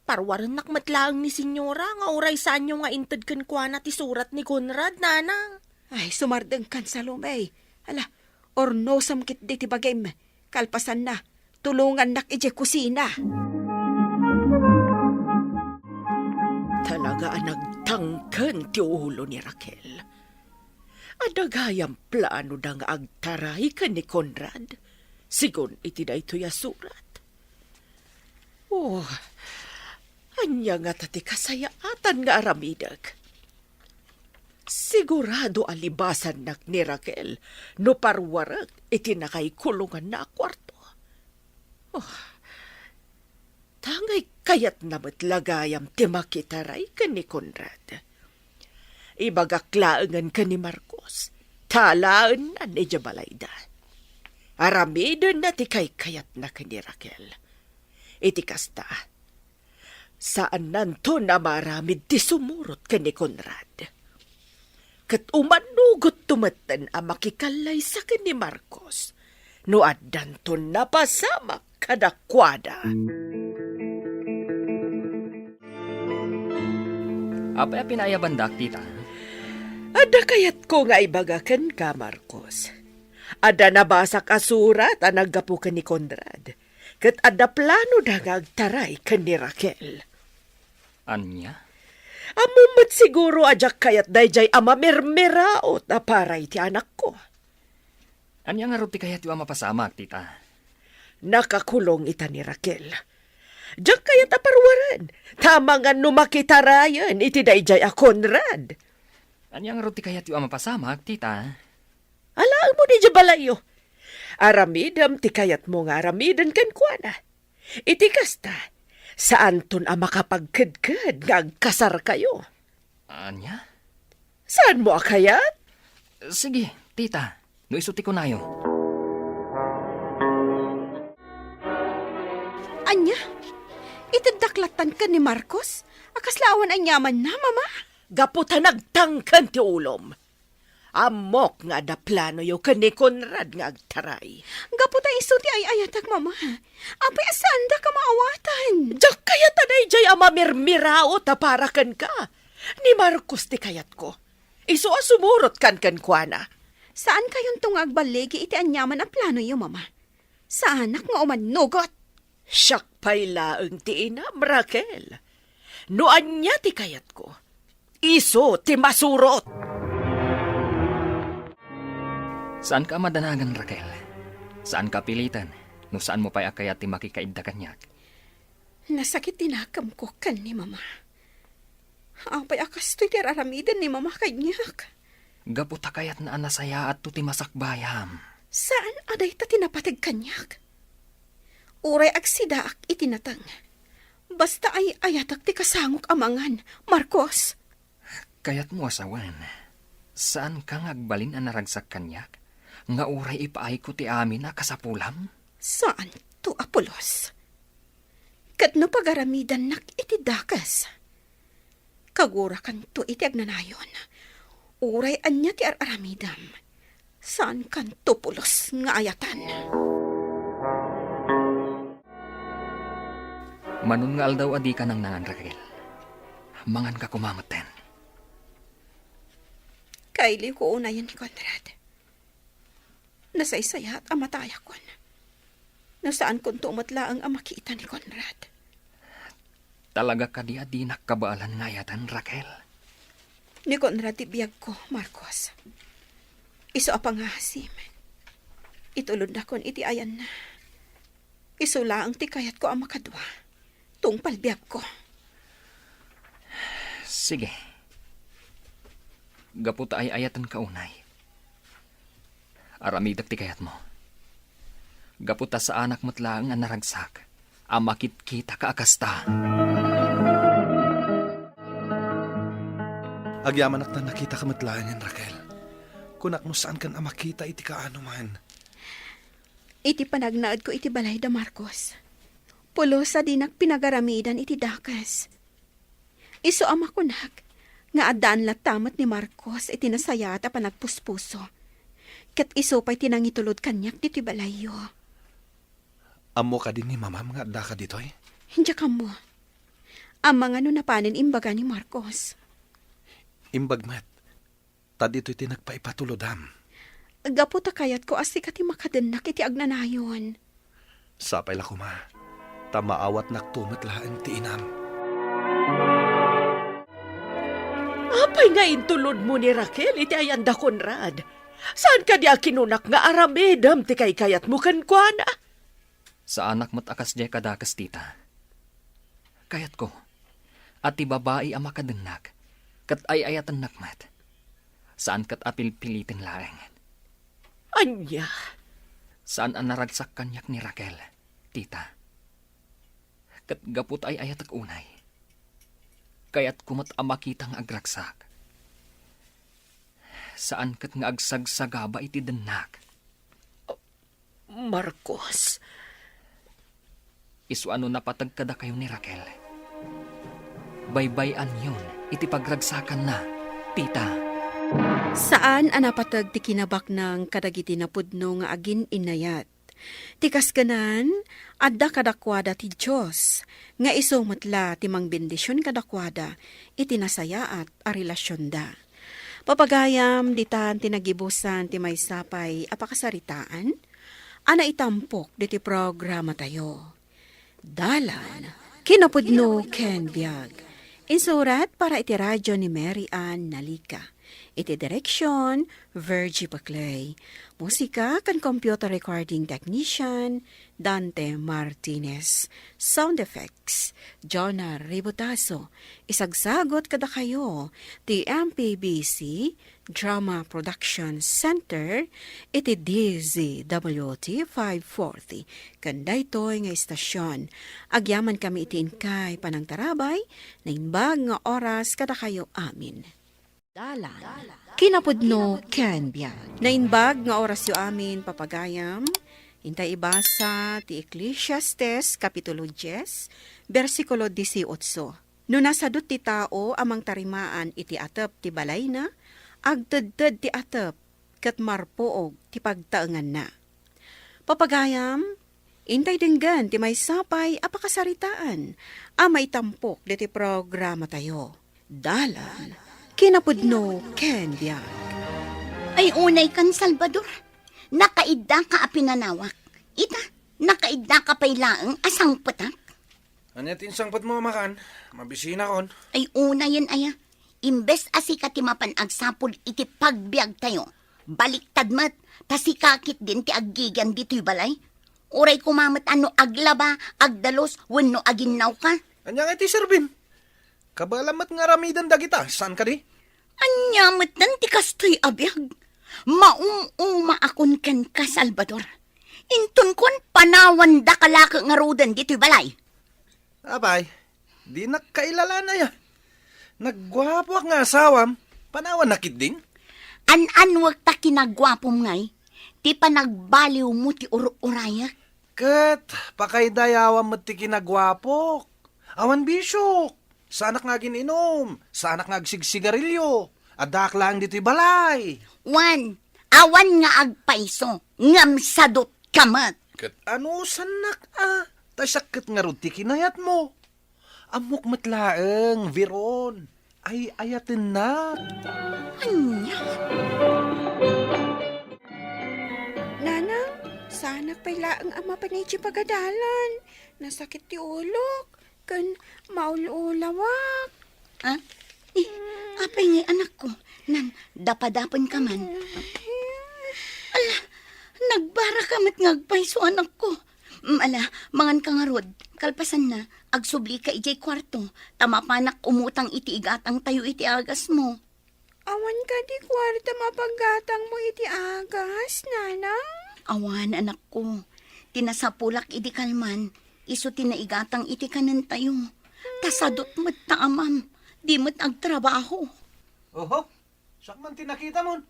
S3: Parwaran nakmatlaang ni Senyora nga uray saan nyo nga intad kan kwa na ti surat ni Conrad, nanang.
S1: Ay, sumardeng kan Salome. Ala, orno samkit di ti bagem. Kalpasan na, tulungan nak ije kusina.
S2: Talaga nagtangken ti ulo ni Raquel. Adagayang plano dang agtaray ka ni Conrad. Sigon iti da ito'y asurat. Oh,
S3: Anya nga tati kasayaatan nga aramidag. Sigurado alibasan nak ni Raquel no parwarag itinakay kulungan na kwarto. Oh, tangay kayat namat lagayam timakitaray ka ni Conrad. Ibagaklaangan ka ni Marcos, talaan na ni Jabalayda. Aramidan na ti kayat na ka ni Raquel. Iti kasta, saan nanto na maramid ti sumurot ka ni Conrad. Kat umanugot tumatan ang makikalay sa ka ni Marcos, no addan to napasamak kadakwada.
S4: Apay pinayabandak, tita.
S3: Ada kayat ko nga ibagakan ka, Marcos. Ada nabasak asurat ang naggapu ka ni Conrad. Kat ada plano dagag taray ka ni Raquel.
S4: Anya?
S3: Amumat siguro ajak kayat dayjay ama mirmiraot na paray ti anak ko.
S4: Anya nga ruti kayat yung mapasamak, tita.
S3: Nakakulong ita ni Raquel. Diyak kayat aparwaran. Tama nga numakitarayan iti dayjay a Conrad.
S4: Anya nga ruti kayat yung mapasamak, tita.
S3: Alaan mo ni Jabalayo. Aramidam ti kayat mo nga aramidan kan kuana. Iti kasta, saan ton a makapagkadkad nga agkasar kayo?
S4: Anya?
S3: Saan mo akayat?
S4: Sige, tita. No isuti ko na yun.
S1: Anya, itidaklatan ka ni Marcos? Akaslawan ang yaman na, mama.
S3: Gaputa nagtangkan ti ulom. Amok nga da plano yo ka ni Conrad nga agtaray.
S1: Gaputa iso ti ay ayatag, mama. Apay asaan da ka maawatan?
S3: Diyak kayat anay jay ama mirmirao taparakan ka. Ni Marcos ti kayat ko. Iso asumurot kan kuana.
S1: Saan kayon tungag balegi iti anyaman ang plano yo, mama? Sa anak nga umanugot.
S3: Siyak pa'y laeng ti inam, Raquel. Noan niya ti kayat ko. Iso ti masurot.
S4: Saan ka madanagan, Raquel? Saan ka pilitan? No saan mo pa'y akayat ti makikaidda kanyak?
S1: Nasakit tinakam ko kan ni mama. Apay akas to'y tiraramidan ni mama kanyak.
S4: Gaputa kayat na anasaya at tuti masakbayam.
S1: Saan aday ta tinapatig kanyak? Uray agsida ak itinatang. Basta ay ayatak ti kasangok amangan, Marcos.
S4: Kayat mo asawan. Saan ka ngagbalin ang naragsak kanyak? Nga uray ipaay ko ti amin na kasapulam?
S1: Saan to, Apolos? Kat no pagaramidan nak iti dakas. Kagura kan to iti agnanayon. Uray anya ti aramidam. Saan kan to, Pulos, nga ayatan?
S4: Manun nga aldaw adi ka nang nangan, Raquel. Mangan ka kumamaten.
S1: Kaili ko unayan ni Conrad. Nasaysaya at amataya kon. No saan kon tumatla ang amakita ni Conrad.
S4: Talaga ka di adi nakabaalan nga yatan, Raquel.
S1: Ni Conrad tibiyag ko, Marcos. Iso apang hasim. Itulod na kon iti ayan na. Iso laang tikayat ko ang makadwa. Tung palbiyag ko.
S4: Sige. Gaputa ay ayatan ka unay. Aramidak ti kayat mo. Gaputa sa anak mo't lang ang naragsak. Amakit kita ka akasta.
S5: Agyaman ak na nakita ka matlaan yan, Raquel. Kunak mo saan kan amakita iti kaano man.
S1: Iti panagnaad ko iti balay da Marcos. Pulo sa dinak pinagaramidan iti dakas. Iso ama kunak, nga adaan latamat ni Marcos iti nasaya at panagpuspuso. Kat iso pa'y tinangitulod kanyak diti balayo.
S5: Amo ka din ni mama mga adda ka ditoy?
S1: Hindi ka mo. Ang mga napanin imbaga ni Marcos.
S5: Imbagmat, tad ito'y tinagpaipatulodam.
S1: Gaputa kayat ko asik ati makadanak iti agnanayon.
S5: Sapay la kuma, tamaawat naktumatlaan ti inam.
S3: Apay nga intulod mo ni Raquel iti ayanda Conrad. Saan ka di akinunak nga aramidam ti kayat mo kan kuana?
S4: Sa anak mo't akas jay kadakas, tita. Kayat ko, at ti babae ang makadennak, kat ay ayatan nakmat. Saan kat apil-pilitin laeng?
S3: Anya,
S4: Saan ang naragsak kanyak ni Raquel, tita? Kat gaput ay ayatak unay. Kaya't kumat amakitang agragsak. Saan kat nga agsagsagaba iti dennak?
S3: Marcos.
S4: Isu ano napatagkada kayo ni Raquel. Baybayan yun, iti pagragsakan na, tita.
S1: Saan anapatag ti kinabak ng kadagiti na pudno nga agin inayat? Tikas ganan, adda kadakwada ti Diyos, nga iso matla ti mang bendisyon kadakwada, itinasayaat a relasyon da. Papagayam, ditan tinagibusan ti may sapay apakasaritaan, ana itampok diti programa tayo. Dalan, kinapudno Ken Biag. Insurat para iti radyo ni Mary Ann Nalika. Iti direksyon, Virgie Paclay. Musika kan computer recording technician, Dante Martinez. Sound effects, Jonah Ributaso. Isagsagot kada kayo, ti MPBC Drama Production Center, iti DZWT 540. Kanday to'y nga istasyon. Agyaman kami iti inkay panang tarabay, na imbag nga oras kada kayo amin. Dalan. Kinapudno Ken Biag. Nainbag nga oras yu amin papagayam. Intay ibasa ti Ecclesiastes Kapitulo 10, versikulo 18. No nasadot ti tao amang tarimaan iti atep ti balay na, agtedted ti atep ket marpoog ti pagtaengan na. Papagayam, intay denggan ti may sapay apakasaritaan, amay tampok diti programa tayo. Dalan. Kinapudno Ken Biag.
S6: Ay unay kan Salvador. Nakaidda ka apinanawak. Ita, nakaidda ka pailaang asang patak.
S5: Anyat insangpat mo, makan. Mabisina kon.
S6: Ay una yan aya. Imbes asika ti mapan-agsapul iti pagbiag tayo. Baliktad mat, tasikakit din ti aggigan dito'y balay. Uray kumamat ano aglaba, agdalos, wenno aginnaw ka.
S5: Anya nga ti Serbin. Kabalamat nga ramidan dagita. Saan ka di?
S6: Anyamat nan ti kastoy abiyag. Maum-uma akon ken ka, Salvador. Intun kon panawan da kalaka nga rodan dito'y balay.
S5: Abay, di nakailala na ya. Naggwapo nga asawam, panawan nakit din.
S6: An-anwag ta kinagwapom ngay, ti panagbaliw mo ti uro-urayak.
S5: Kat, pakaydayawam mo ti kinagwapok. Awan bisyok. Sa anak nga gininom, sa anak nga agsigsigarilyo, adak lang dito'y balay.
S6: Wan, awan nga agpaiso, ngam sadot kamat.
S5: Kat ano sanak tasakit nga rod ti kinayat mo. Amok matlaeng, Viron. Ay ayatin na.
S6: Anya?
S1: Nanang, sana pailaang ama panay ti pagadalan. Nasakit ti ulok. Kan maululawak.
S6: Ha? Apay ngay anak ko, nan dapadapan ka man. Ala, nagbara kamat ngagpaiso anak ko. Ala, mangan ka nga rod, kalpasan na, agsubli ka ijay kwarto, tamapanak umutang iti igatang tayo iti agas mo.
S1: Awan ka di kwarta mapaggatang mo iti agas, nanang.
S6: Awan anak ko, tinasapulak iti kalman, iso tinaigatang iti kanan tayo. Tasadot mo't taamam, di mo't agtrabaho.
S5: Oho, sakman tinakita mo.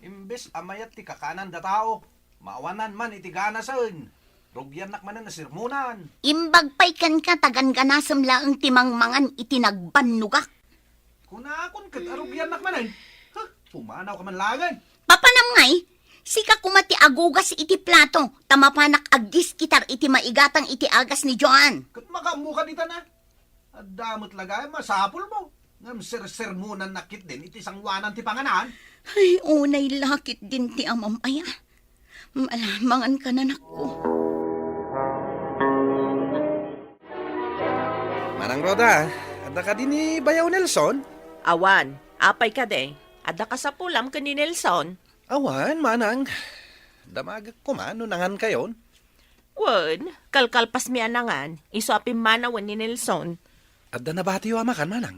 S5: Imbes amayat ti kakanan da tao, maawanan man iti ganasan. Rugyan nakmanan na sirmunan.
S6: Imbagpay kan ka tagan ganasam laang timangmangan iti nagbanugak.
S5: Kunakon kat arugyan nakmanan. Ha, pumanaw ka man langan.
S6: Papanam ngay, sika kumati agugas iti plato, tamapanak agdis kitar iti maigatang iti agas ni Joan.
S5: Kat makamuka dita na. At damot lagay, masapol mo. Ngam sir-sermunan nakit din iti sangwanan ti panganan.
S6: Ay, unay lakit din ti amam aya. Malamangan ka na nako.
S5: Manang Roda, ada ka din ni Bayaw Nelson?
S3: Awan, apay ka de. Ada ka sa pulam ka ni Nelson.
S5: Awan, manang. Damagak ko man, nunangan kayon.
S3: Wan, kalkalpas mi anangan. Iso apim manawan ni Nelson.
S5: Adda na bati wa makan manang.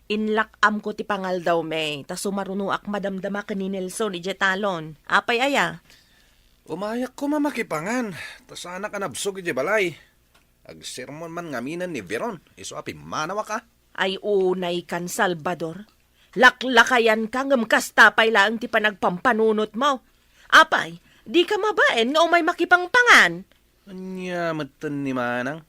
S3: Inlakam ko ti pangal daw may, ta sumarunuak madamdama ka ni Nelson ijetalon. Apay aya.
S5: Umayak ko mamakipangan. Tas anak anabsog iti balay. Agsermon man ngaminan ni Veron. Iso api manawa ka.
S3: Ay unay kan Salvador. Laklakayan ka ngam kastapay lang ti panagpampanunot mo. Apay, di ka mabaen nga umay makipangpangan.
S5: Anya matan ni manang.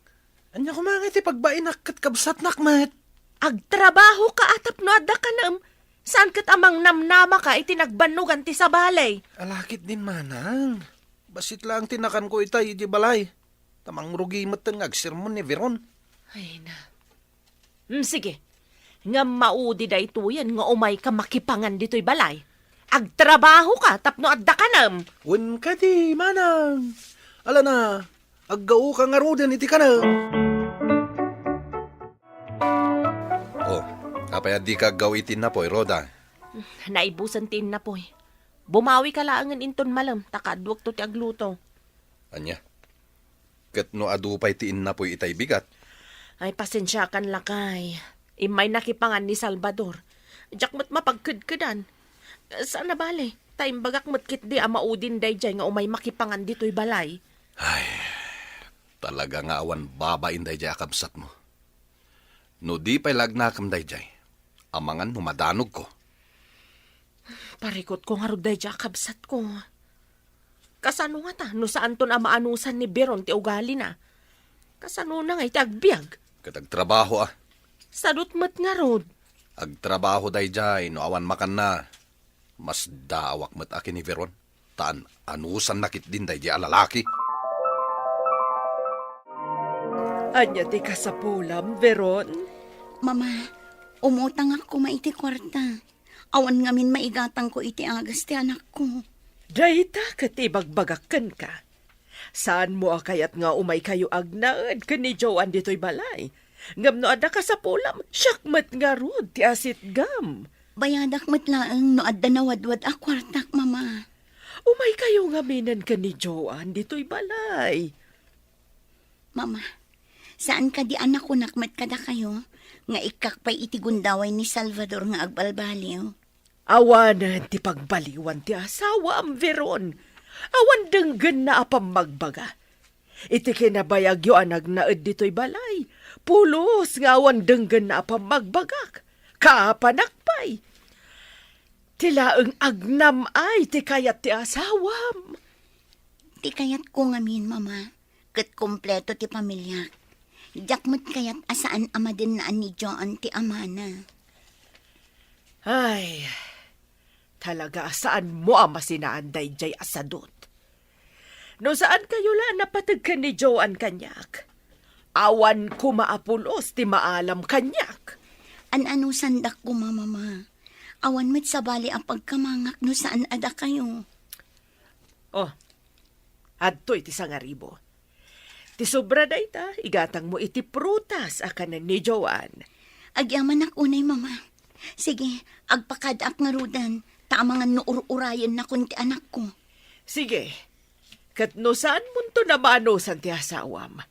S5: Anya kumangit ti pagbainak kat kabsat nakmat.
S3: Agtrabaho ka atap no adda ka nam. Saan kat amang namnama ka itinagbanugan ti sa balay?
S5: Alakit din manang. Basit lang tinakan ko itay iti balay. Tamang rugi matang agsermon ni Veron.
S3: Ay na. Sige. Nga maudi da ito yan nga umay ka makipangan dito'y balay. Agtrabaho ka tapno adda ka nam.
S5: Wen ka di manang. Ala na. Aggao ka nga roden iti ka na. Oh, kapaya di ka gawitin na po, Roda.
S3: Naibusan tin na po. Bumawi ka laangan inton malam. Takadwag to ti agluto.
S5: Anya? Kat no adupay tiin na po itay bigat.
S3: Ay pasensya kan lakay. Imay nakipangan ni Salvador. Jakmat mapagkudkudan. Saan na bale? Taim bagak matkit di amaudin day jay nga umay makipangan dito'y balay.
S5: Talaga nga awan babain day jay akabsat mo. No di pa'y lagnakam day jay. Amangan no madanog ko.
S3: Parikot ko nga rod day jay akabsat ko. Kasano nga ta? No saan to na maanusan ni Beron ti ugali na? Kasano na nga iti agbyag?
S5: Katagtrabaho
S3: Sadot mat nga rod.
S5: Agtrabaho day jay no awan makan na. Mas daawak mat akin ni Veron. Taan anusan nakit din day jay alalaki.
S3: Anya ti kasapulam, Veron?
S6: Mama, umutang ako maiti kwarta. Awan ngamin maigatang ko iti agas ti anak ko.
S3: Dayta kati bagbagakan ka. Saan mo akayat nga umay kayo agnaad ka ni Joan dito'y balay? Ngam no ada ka sa pulam, syakmat nga rod ti asit gam.
S6: Bayadak matlaang no adda nawadwad a kwartak, mama.
S3: Umay kayo nga minan ka ni Joan dito'y balay.
S6: Mama, saan ka di anak ko nakmat kada kayo? Nga ikakpay iti gundaway ni Salvador nga agbalbaliw.
S3: Awanan ti pagbaliwan ti asawa am Veron. Awan denggen na apam magbaga. Iti kinabayag yo anag naed dito'y balay. Pulos nga awan denggen na apam magbagak. Kaapanakpay. Tilaeng agnam ay ti kayat ti asawam.
S6: Ti kayat ko ngamin, mama. Kat kompleto ti pamilya. Jakmat kayat asaan ama din naan ni Joan ti amana.
S3: Ay, talaga saan mo ama sinaanday jay asadot? No saan kayo la napatag ka ni Joan kanyak? Awan ko maapulos ti maalam kanyak.
S6: An-ano sandak ko, mama. Awan met sabali ang pagkamangak no saan ada kayo.
S3: Oh, adto'y ti sangaribo. Ti sobra dayta, igatang mo iti prutas akanan ni Joan.
S6: Agyaman ak unay, mama. Sige, agpakadak nga rudan. Tamangan no urayan na kun ti anak ko.
S3: Sige, kat no saan munto na maanosan ti asawam.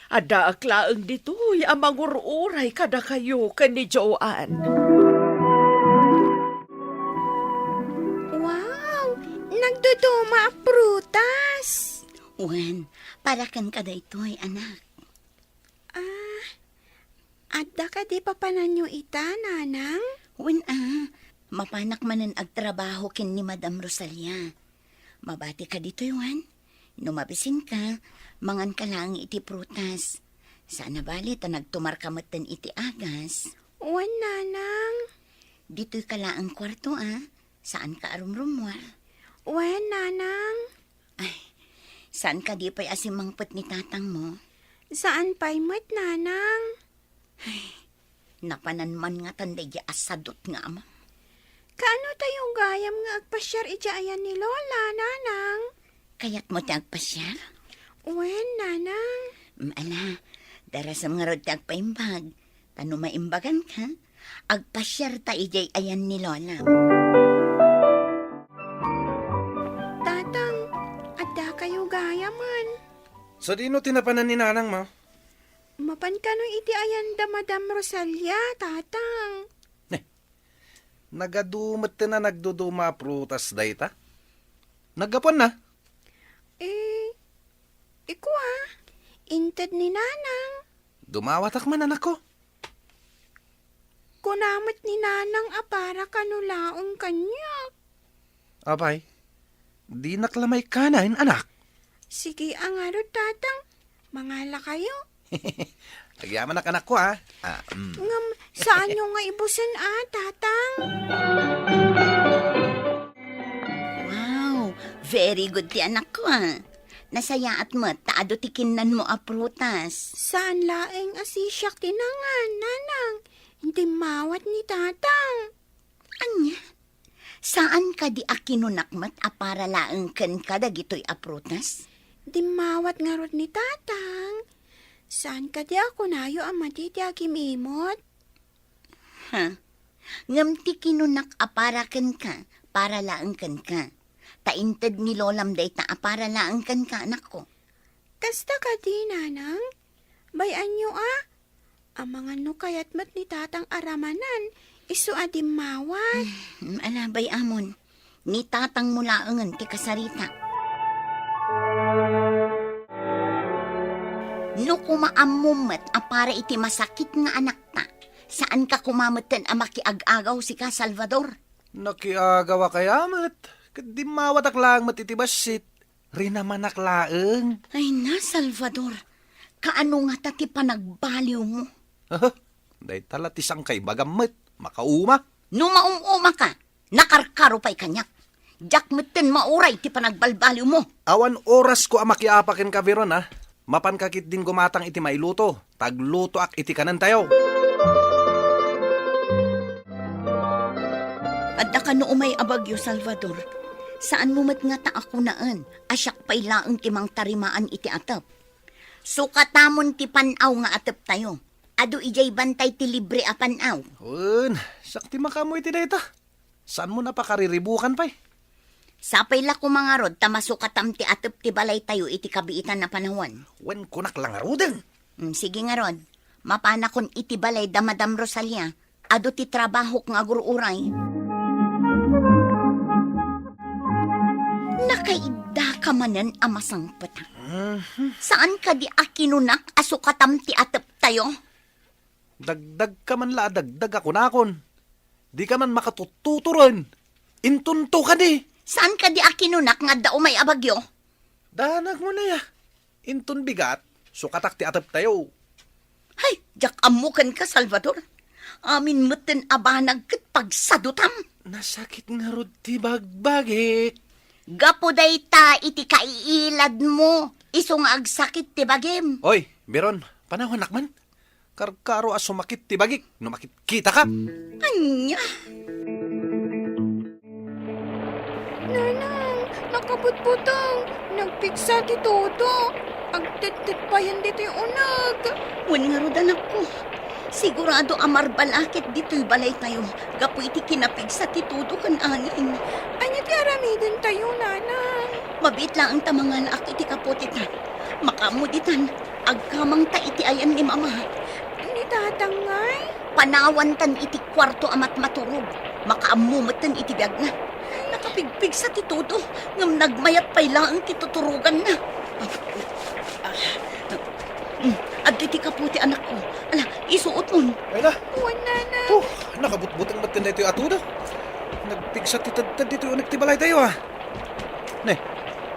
S3: Ada aklaang dito'y amang ururay kada kayo kan ni Joan.
S1: Wow! Nagduduma prutas!
S6: Uwan, para kan kada ito'y anak.
S1: Adda ka di papanan nyo ita, nanang?
S6: Uwan mapanak manan agtrabaho kin ni Madam Rosalia. Mabati ka dito, Uwan. Numabisin ka, mangan ka lang iti prutas. Sana bali ta nagtumar kamatan iti agas.
S1: Wan, nanang.
S6: Dito'y ka lang kwarto, Saan ka arumrumwar?
S1: Wan, nanang.
S6: Saan ka di pa'y asimangpet ni tatang mo?
S1: Saan pa'y mat, nanang?
S6: Napananman nga tanday asadot nga ama.
S1: Kaano tayo gayam nga agpasyar ayan ni Lola, nanang?
S6: Kaya't mo ti agpasyar?
S1: Wan, nanang.
S6: Ala, darasam nga rod ti agpaimbag. Tano maimbagan ka, agpasyar ta ijay ayan ni Lola.
S1: Tatang, adda kayo gayaman.
S5: Sa dino tinapanan ni nanang mo?
S1: Mapan ka no iti ayan da Madam Rosalia, tatang.
S5: Nagadumat na nagduduma prutas dayta. Nagapon na.
S1: Iko inted ni nanang.
S5: Dumawatak man anak ko.
S1: Kunamit ni nanang apara kanulaong kanya.
S5: Abay, di naklamay kanain anak.
S1: Sige ang arod, tatang. Mangala kayo.
S5: Agyaman anak ko ha.
S1: Ngam, saan nyo nga ibusan tatang?
S6: Wow, very good ti anak ko Nasayaat mo, taado ti kinnan mo prutas.
S1: Saan laeng asisyak tinangan, nanang? Hindi mawat ni tatang.
S6: Anya? Saan ka di akinunakmat para laeng ken ka dagitoy prutas?
S1: Di mawat nga rod ni tatang. Saan ka di ako nayo amati ti akimimot?
S6: Ngam ti kinunak para ken ka, para laeng ken ka. Tainted ni lolam day ta para laeng ken ka anak ko.
S1: Kasta ka di, nanang? Bayan nyo Ang mga no kayat mat ni tatang aramanan, isu adim mawat.
S6: Alabay amon, ni tatang mo laengen ti kasarita. No kumaammumet para iti masakit nga anak ta, saan ka kumamatan makiag-agaw si ka Salvador?
S5: Nakiagawa kayamat. Di mawatak lang matitibasit. Rinamanak laeng.
S6: Ay na, Salvador, kaano nga ta ti panagbaliw mo?
S5: Day tala tisang kay bagamit. Makauma.
S6: No maumuma ka, nakarkaro pa'y kanyak. Jak meten mauray ti panagbalbaliw mo.
S5: Awan oras ko amakiapakin ka, Veron, ha? Mapankakit din gumatang iti mailuto. Tagluto ak iti kanan tayo.
S6: Adda ka no umay abagyo, Salvador. Saan mo mat nga ta ako naan? Asyak pa'y laeng timang tarimaan iti atap. Sukatamon ti panaw nga atap tayo. Ado ijay bantay ti libre panaw.
S5: Sakti makamoy ti dayta. Saan mo napakariribukan pa'y?
S6: Sapay la ko mga rod, tamasukatam ti atap ti balay tayo iti kabiitan na panahon.
S5: Wen kunak lang arudeng.
S6: Sige nga rod, mapana kon iti balay da Madam Rosalia, ado ti trabaho nga gururay. Nakaida ka manen amasangpet. Saan ka di akinunak asukatam ti atap tayo?
S5: Dagdag ka man la, dagdag ako nakon. Di ka man makatututuron. Intunto ka di.
S6: Saan ka di akinunak nga daw may abagyo?
S5: Danag mo na ya. Intun bigat, sukatak ti atap tayo.
S6: Hay, jak amukan ka, Salvador. Amin meten abanag ket pagsadutam.
S5: Nasakit nga rod ti bagbagik.
S6: Gapo day ta iti kaiilad mo. Iso nga agsakit ti bagim.
S5: Oy, Beron, panahon nakman. Karkaro as sumakit ti bagik. Numakit kita ka.
S6: Anya?
S1: Nanang, nakabutbutang. Nagpiksa ti todo. Agtit-tit pa yan dito yung unag.
S6: Wen nga rod anak ko. Sigurado amar balakit dito'y balay tayo. Gapo iti kinapig sa titudo kan anin.
S1: Anya ti aramidin tayo, nanang.
S6: Mabit lang ang tamang laak iti kapotitan. Makamuditan, agkamang ta iti ayan ni mama.
S1: Ni tatangay.
S6: Panawantan iti kwarto amat maturog. Makaamumatan iti biyag na. Nakapigpig sa titudo. Ngam nagmayat pa'y lang tituturugan na. Adto iti kaputi anak ko. Ala, isuot mo.
S5: Ay na.
S1: Uwan, nanang.
S5: Nakabutbutang matinda ito yung atuda. Nagpigsa titad dito yung nagtibalay tayo ha. Ne,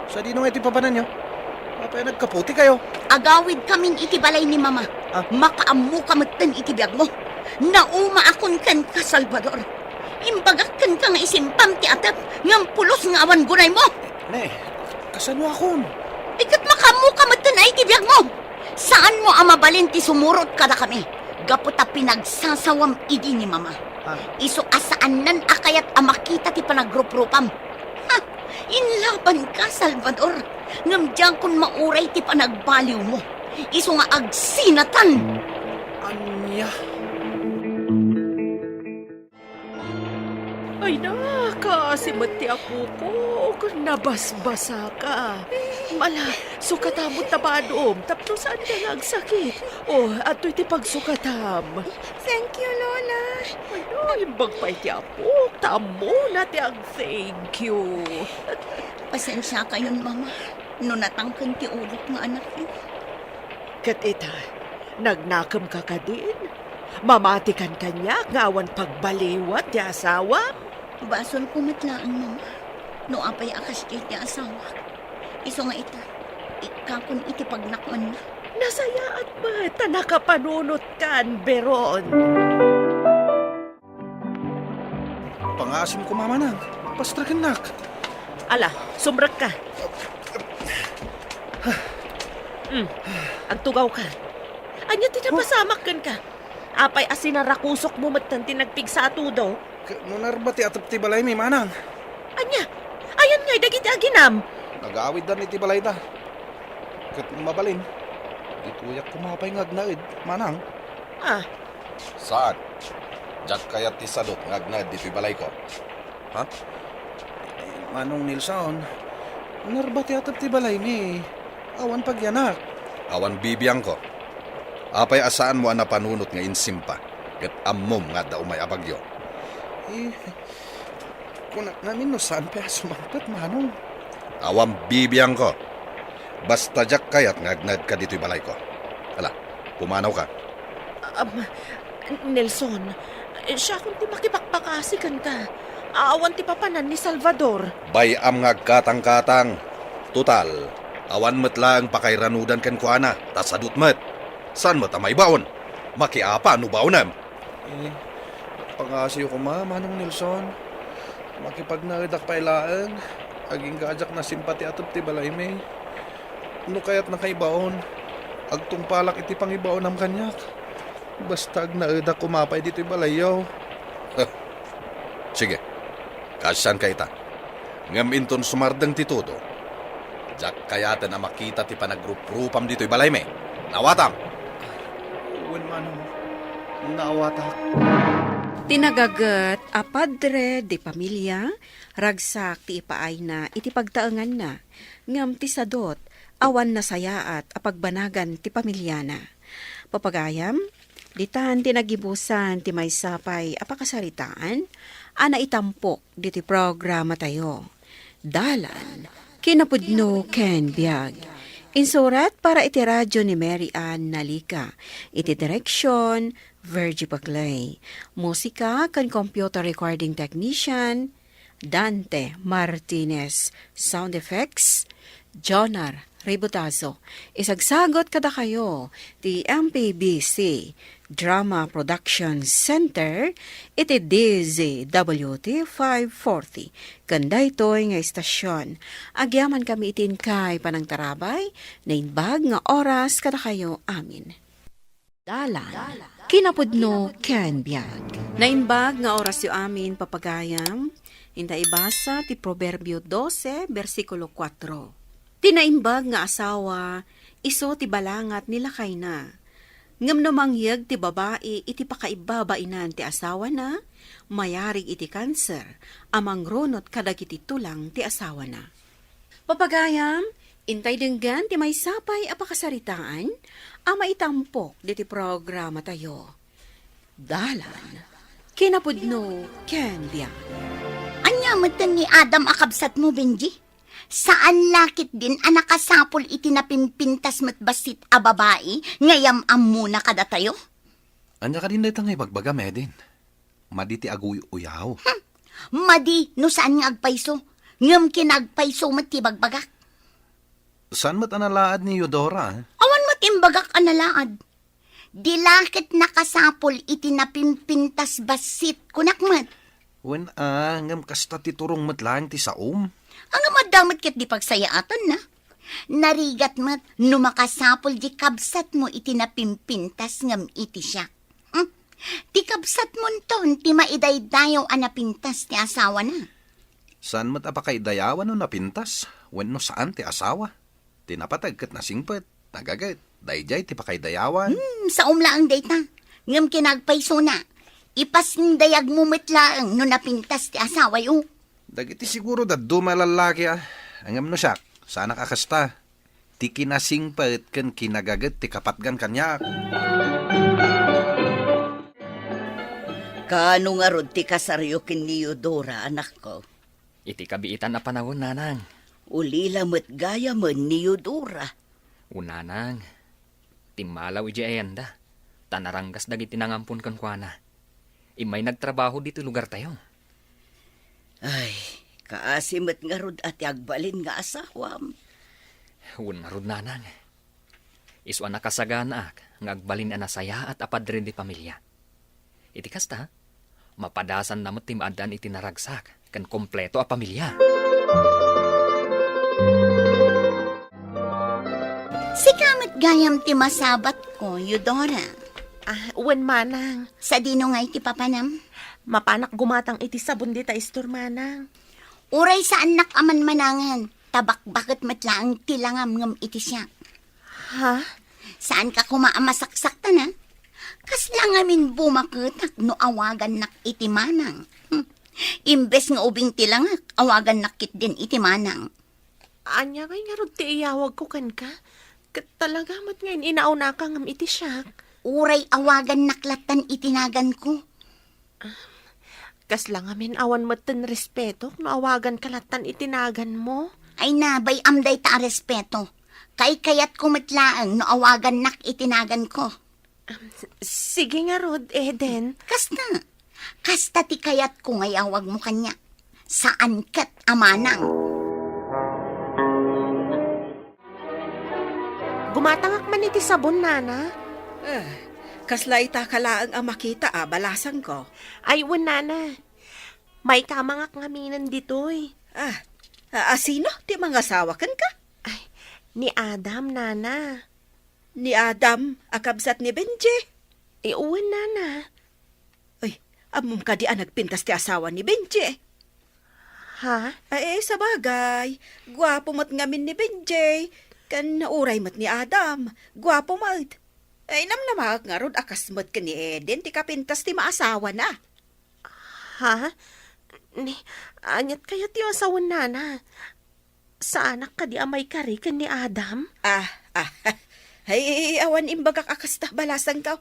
S5: sa di nung iti papanan nyo. Papaya nagkaputi kayo.
S6: Agawid kaming iti balay ni mama. Makaamu kamatan iti biyag mo. Nauma akon kan ka, Salvador. Imbagak kan ka nga isimpam ti atap. Ngam pulos nga awan gunay mo.
S5: Ne, kasano akon?
S6: Ikat makamu kamatan ay iti biyag mo. Saan mo amabalin ti sumurot kada kami? Gaputa pinagsasawam idi ni mama. Iso asaan nan akayat amakita ti panagrupropam. Inlaban ka, Salvador. Ngam dyan kun mauray ti panagbaliw mo. Iso nga agsinatan.
S5: Anya.
S2: Ay na,
S3: klase mo ti apo ko.
S2: Nabasbasa ka.
S3: Mala, sukatamot na ba doon? Tapos saan ka nga ang sakit?
S2: Ato iti pagsukatam.
S1: Thank you, Lola.
S3: Ay, bagpay ti apo. Tamo na ti ang thank you.
S6: Pasensya kayon, mama. No natangkan ti ulok nga anak niyo.
S2: Kat ita, nagnakam ka ka din. Mamatikan kanya, ngawan pagbaliwat ti asawa.
S6: Bason kumatlaan, mama. No apay akas ti asawa. Iso nga ita. Ikakon iti pagnakman na.
S3: Nasayaan ba? Tanakapanunot kan, Beron.
S5: Pangasim ko mama nang. Pastrakan nak.
S3: Ala, sumrak ka. Agtugaw ka. Anya tinapasamak kan ka. Apay asinarakusok mo matan tinagpig sa atudo.
S5: Nunarba ti atap ti balay mi manang.
S3: Anya, ayan nga'y dagiti aginam.
S5: Nag-awid dan iti balay da. Kat mabalin. Ituyak kumapay ngagnaid. Manang.
S3: Ah,
S7: Saan? Diyak kayat ti sadot ngagnad dito'y balay ko.
S5: Ha? Manong Nilson. Narba ti atap ti balay mi. Awan pagyanak.
S7: Awan bibiyang ko. Apay asaan mo ana panunot nga insimpa. Ket ammom nga da umay abagyo.
S5: Kung namin no saan pa sumangkat manong.
S7: Awan bibiyang ko. Basta diyak kayat ngagnad ka dito'y balay ko. Ala, pumanaw ka.
S3: Nelson, siya kung ti makipakpakasikan ka. Aawan ti papanan ni Salvador.
S7: Bayam nga katang-katang. Total, awan metlang pakairanudan ken ko ana. Tasadut met. San mo tamay baon? Makiapa no baonam?
S5: Pangasiyo ko manong Nilson. Makipagnaedak pailaan. Aging gaajak na simpati atop ti balay mi. No kayat nakaibaon. Agtungpalak iti pangibaon am kanyak. Basta agnaedak kumapay dito'y balayaw.
S7: Sige, kasan ka ita. Ngam inton sumardang ti todo. Jak kayata na makita ti panagrup-rupam dito'y balay me. Nawatam!
S5: Uwan manong. Naawatak.
S1: Tinagagat a padre di pamilya, ragsak ti ipaay na iti pagtaengan na, ngam ti sadot, awan na sayaat a pagbanagan ti pamilya na. Papagayam, ditan tinagibusan ti may sapay a pakasaritaan, ana itampok diti programa tayo. Dalan, kinapudno ken biag. Insurat para iti radyo ni Mary Ann Nalika. Iti direksyon, Virgie Paclay. Musika kan computer recording technician, Dante Martinez. Sound effects, Jonar Ributazo. Isagsagot kada kayo, ti MPBC Drama Production Center, iti DZWT 540. Kanda ito'y nga istasyon. Agyaman kami itin kay panang tarabay, na inbag nga oras kada kayo amin. Dalan, kinapudno ken biag. Na inbag nga oras yu amin papagayam, inda ibasa ti Proverbio 12, versikulo 4. Tinaimbag nga asawa, iso ti balangat nila kay na. Ngam namangyag ti babae iti pakaibabainan ti asawa na, mayarig iti kanser, amang ronot kadagiti tulang ti asawa na. Papagayam, intay denggan ti may sapay a pakasaritaan, ama itampok diti programa tayo. Dalan, kinapudno ken biag.
S6: Anya matan ni Adam akabsat mo, Benji? Saan lakit din anakasapol iti napimpintas matbasit a babae, ngayam muna kada tayo?
S7: Anya ka din dito nga ibagbaga, Medin. Maditi aguy-uyaw.
S6: Madi, no saan nga agpaiso? Ngam kinagpaiso matibagbaga.
S5: Saan mat analaad ni Eudora?
S6: Awan matimbagak analaad. Dilakit nakasapol iti napimpintas basit kunakmat.
S5: Wen ngam kasta ti turong matlang ti saom.
S6: Ang madamot ket di pagsayaatan na. Narigat mat, numakasapol di kabsat mo iti napimpintas ngam iti siya. Ti kabsat mo ton, ti maidaydayaw anapintas ti asawa na.
S5: Saan mat apakaidayawan no napintas? Wen no saan ti asawa? Tinapatag ket nasingpet, nagagat, dayjay ti pakaidayawan.
S6: Sa umlaang dayta, ngam kinagpaiso na. Ipasindayag mo mitlaang no napintas ti asawa yung.
S5: Dagiti siguro da dumalalaki Angam no siya, sana kakasta. Ti kinasing paet ken kinagaget ti kapatgan kanyak.
S6: Kano nga rod ti kasaryo kin ni Eudora, anak ko.
S4: Iti kabiitan na panahon, nanang.
S6: Ulila mo't gaya man ni Eudora.
S4: Unanang, timalaw iji ayanda. Tanaranggas dagiti nangampun kan kuana. Imay nagtrabaho dito lugar tayo.
S6: Ay, kaasimat nga rod at agbalin nga asawam.
S4: Unarod, nanang. Isu anak kasagana ngagbalin anasaya at apadrin di pamilya. Iti kasta, mapadasan namat timadan iti naragsak kan kompleto a pamilya.
S6: Sikamat gayam ti masabat ko, Eudora.
S3: Wen manang.
S6: Sa dino nga iti papanam?
S3: Mapanak gumatang iti sabon di ta istor manang.
S6: Uray sa anak aman manangan. Tabak bakit matlaang tilangam ngam iti siya.
S3: Ha?
S6: Saan ka kumaamasaksak na? Kas lang amin bumaketak no awagan nak iti manang. Imbes nga ubing tilangak, awagan nakit din iti manang.
S3: Anya kay nga rod ti iyawag ko kan ka. Kat talaga mat ngayon inauna ka ngam iti siya.
S6: Uray awagan naklatan itinagan ko.
S3: Kas lang amin awan mat ten respeto no awagan kalatan itinagan mo.
S6: Ay nabay amday ta respeto. Kay kayat ko matlaang no awagan nak itinagan ko.
S3: Sige nga rod, Eden.
S6: Kasta ti kayat ko ngayawag mo kanya. Saan kat amanang?
S3: Gumatangak man iti sabon, nana.
S2: Kasla ita kalaang ang makita balasan ko.
S3: Ay, wen, nana. May kamangak ngaminan ditoy.
S2: Sino? Ti mga sawakan ka?
S3: Ay, ni Adam, nana.
S2: Ni Adam, akabsat ni Benji.
S3: Uwan, nana.
S2: Ay, amom ka di nagpintas ti asawa ni Benji.
S3: Ha?
S2: Sa bagay, gwapo mat ngamin ni Benji. Kan nauray mat ni Adam, gwapo mat. Ay, namnamak nga rod akas mat ka ni Eden, ti kapintas ti maasawa na.
S3: Ha? Ni, anyat kaya ti asawan, nana. Sa anak ka di amay kari kan ni Adam?
S2: Ay, awan imbagak akas ta balasan ka.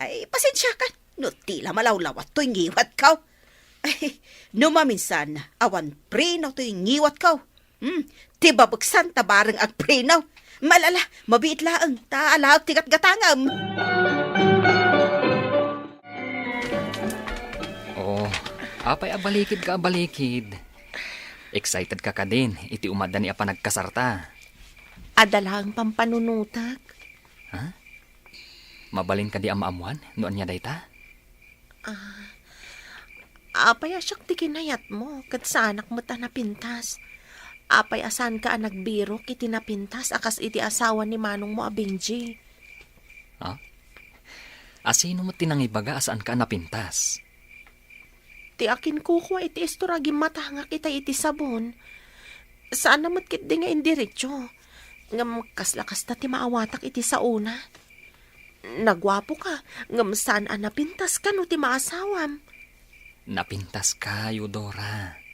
S2: Ay, pasensya ka. No, tila malawlawat to ngiwat ka. Ay, no maminsan, awan prinaw to ngiwat ka. Ti babagsan ta bareng ag prinaw. Malala, mabiit laang, taalag tikat gatangam.
S4: Oh, apay abalikid ka abalikid. Excited ka din, iti umadan ni apa nagkasarta.
S3: Adalang pampanunutak.
S4: Ha? Mabalin ka di amaamuan, noon niya dayta?
S3: Apay asyak ti kinayat mo, kat sa anak mo ta napintas. Apay asan ka nagbiro kiti napintas, akas iti asawa ni manong mo Benji.
S4: Ha? Asino mo tinangibaga asaan ka napintas?
S3: Ti akin kuko iti istoragi matangak kita iti sabon. Saan namat kit di nga indiretso. Ngam kaslakas ta ti maawatak iti sa una. Nagwapo ka, ngam saan napintas ka no ti maasawam.
S4: Napintas ka, Eudora.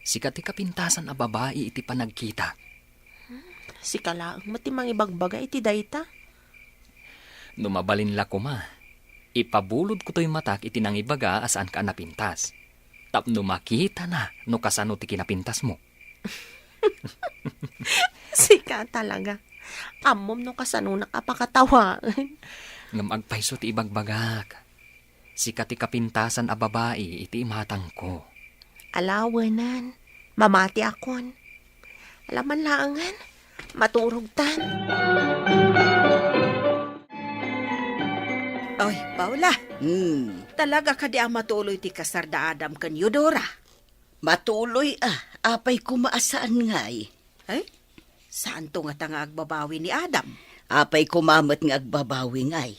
S4: Sikat ti kapintasan a babae iti panagkita.
S3: Si kalaang mati mangibagbaga iti dayta.
S4: Numabalin la ko ma. Ipabulod ko to'y matak iti nangibaga asaan ka napintas. Tapno makita na no kasano ti kinapintas mo.
S3: Sika talaga. Amom no kasano nakapakatawa.
S4: Ngam agpaiso ti ibagbagak. Sikat ti kapintasan a babae iti imatang ko.
S3: Alawanan, mamati akon. Alaman laangan, maturog tan.
S2: Oy, Paula, talaga ka di ang matuloy ti kasarda Adam kan Eudora.
S6: Matuloy apay kumaasaan ngay.
S2: Ay, saan to nga tanga agbabawi ni Adam?
S6: Apay kumamat nga agbabawi ngay.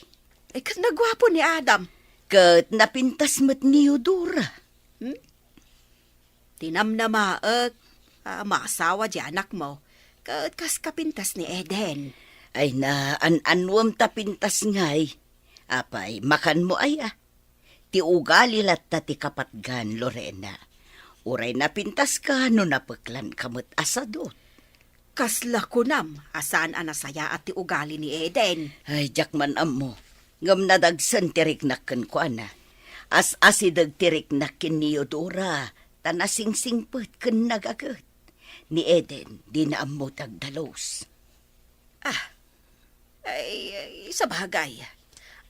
S2: Ay, kat nagwapo ni Adam.
S6: Kat napintas mat ni Eudora.
S2: Tinamnamaag, maasawa di anak mo. Kat kas kapintas ni Eden.
S6: Ay na anwam tapintas ngay. Apay, makan mo ay Ti ugali latta ti kapatgan, Lorena. Uray na pintas ka no napaklan kamot asadot.
S1: Kasla ko nam, asaan anasaya at ti ugali ni Eden.
S6: Ay, jakman ammo. Ngam nadagsan tirik nakken ko ana. As asidag tirik nakin ni Eudora. Tanasingsingpet ken nagagat. Ni Eden, di na ammo tagdalos.
S1: Ay, sa bagay.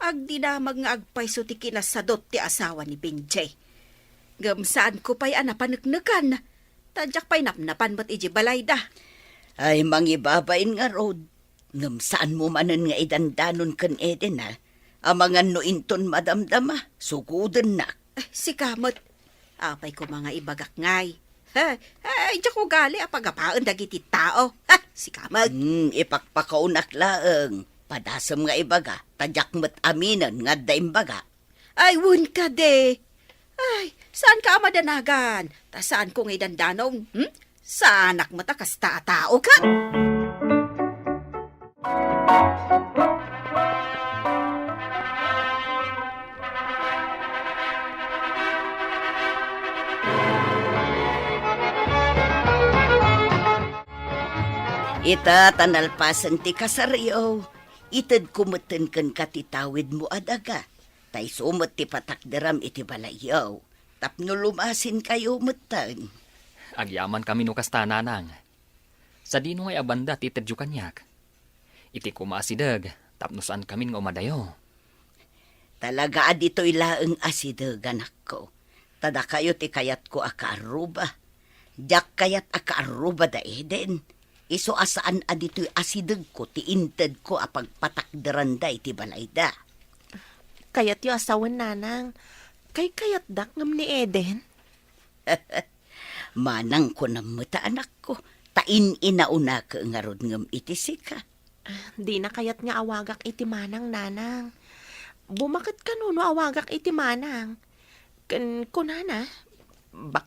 S1: Agdi na agpayso ti kinasadot ti asawa ni Benjay. Gamsaan ko pa'y anapanagnakan. Tadyak pa'y napnapan ba't iji balayda.
S6: Ay, mangibabain nga road. Ngam saan mo manan nga idandanon ken Eden ha? Amangan no inton madamdama, suguden na.
S1: Si Kamot, apay ko mga ibagak ngay. Ay, diyak ko gali apagapaan dagiti tao. Si Kamot.
S6: Ipakpakaunak laeng. Padasam nga ibaga, tadyak met aminan nga daimbaga.
S1: Ay, wun ka de. Ay, saan ka madanagan? Ta saan ko ngay dandanong? Sa anak mo ta kasta tao ka?
S6: Ita tanalpasan ti kasaryo. Itad kumeten ken katitawid mo adaga. Tay sumet ti patakderam iti balayaw. Tapno lumasin kayo metan.
S4: Agyaman kami no kasta nanang. Sa dino ngay abanda ti tedyo kanyak. Iti kumasidag, tapno saan kami nga umadayo.
S6: Talaga adito'y laeng asideg anak ko. Tada kayo ti kayat ko akaaruba. Diyak kayat akaaruba da Eden. Iso asaan adito'y asideg ko ti inted ko apagpatakderan da iti balayda.
S3: Kayat yu asawan nanang. Kayat dak ngam ni Eden.
S6: Manang ko na mata anak ko. Tain inauna ka nga rod ngam iti sika.
S3: Di na kayat nga awagak iti manang nanang. Bumakit ka no awagak iti manang. Kunana,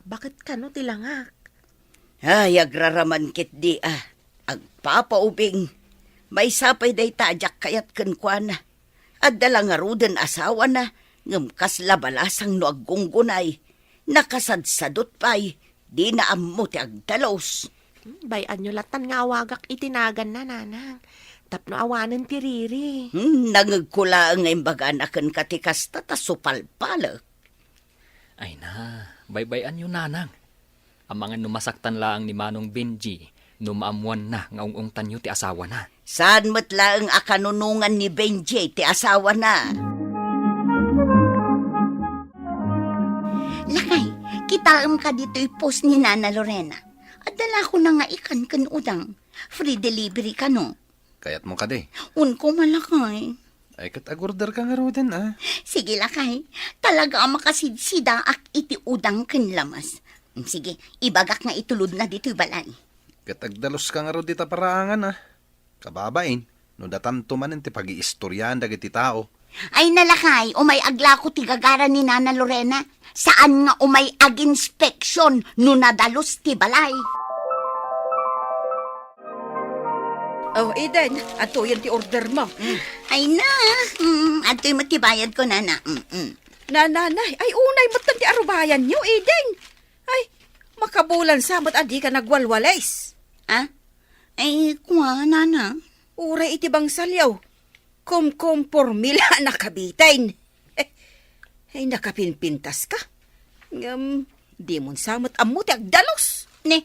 S3: bakit ka no tilangak?
S6: Ay, agraraman kit di Agpapaubing. May sapay day tajak kayat kenkwana. At dala nga ruden asawa na. Ngam kaslabalasang no aggunggunay. Nakasadsadot pa'y. Di na ammo ti agdalos.
S3: Bayan nyo latan nga awagak itinagan na nanang. Tapno awanan ti Riri.
S6: Nangagkula nga imbagan akan katikas tatasupalpala.
S4: Ay na, baybayan yun nanang. Ang mga numasaktan laang ni Manong Benji, numaamuan na nga ungungtan nyo ti asawa na.
S6: Saan matla ang akanunungan ni Benji ti asawa na? Lakay, kitaam ka dito'y post ni Nana Lorena. At dala ko na nga ikan kan udang. Free delivery ka no?
S5: Kayat mo ka de.
S6: Unko malakay.
S5: Ay kat agorder ka nga roden
S6: Sige lakay, talaga makasidsida ak iti udang kan lamas. Sige, ibagak nga itulod na dito'y balay.
S5: Kat agdalos ka nga rodita paraangan Kababain, no datan tumanin ti pag-iistoryahan dagiti tao.
S6: Ay nalakay, umay agla ko tigagara ni Nana Lorena. Saan nga umay ag-inspeksyon no nadalos ti balay?
S1: Oh, Eden, ato yan ti order mo.
S6: Ay na, ato'y matibayad ko, Nana.
S1: Nanay, ay unay matan ti arubayan nyo, Eden. Ay, makabulan samat adi ka nagwalwalays.
S6: Ay, kuha, Nana.
S1: Uray iti bang salyaw. Formila nakabitain. Ay, nakapinpintas ka. Di mon samat ammo ti agdalos.
S6: Ne,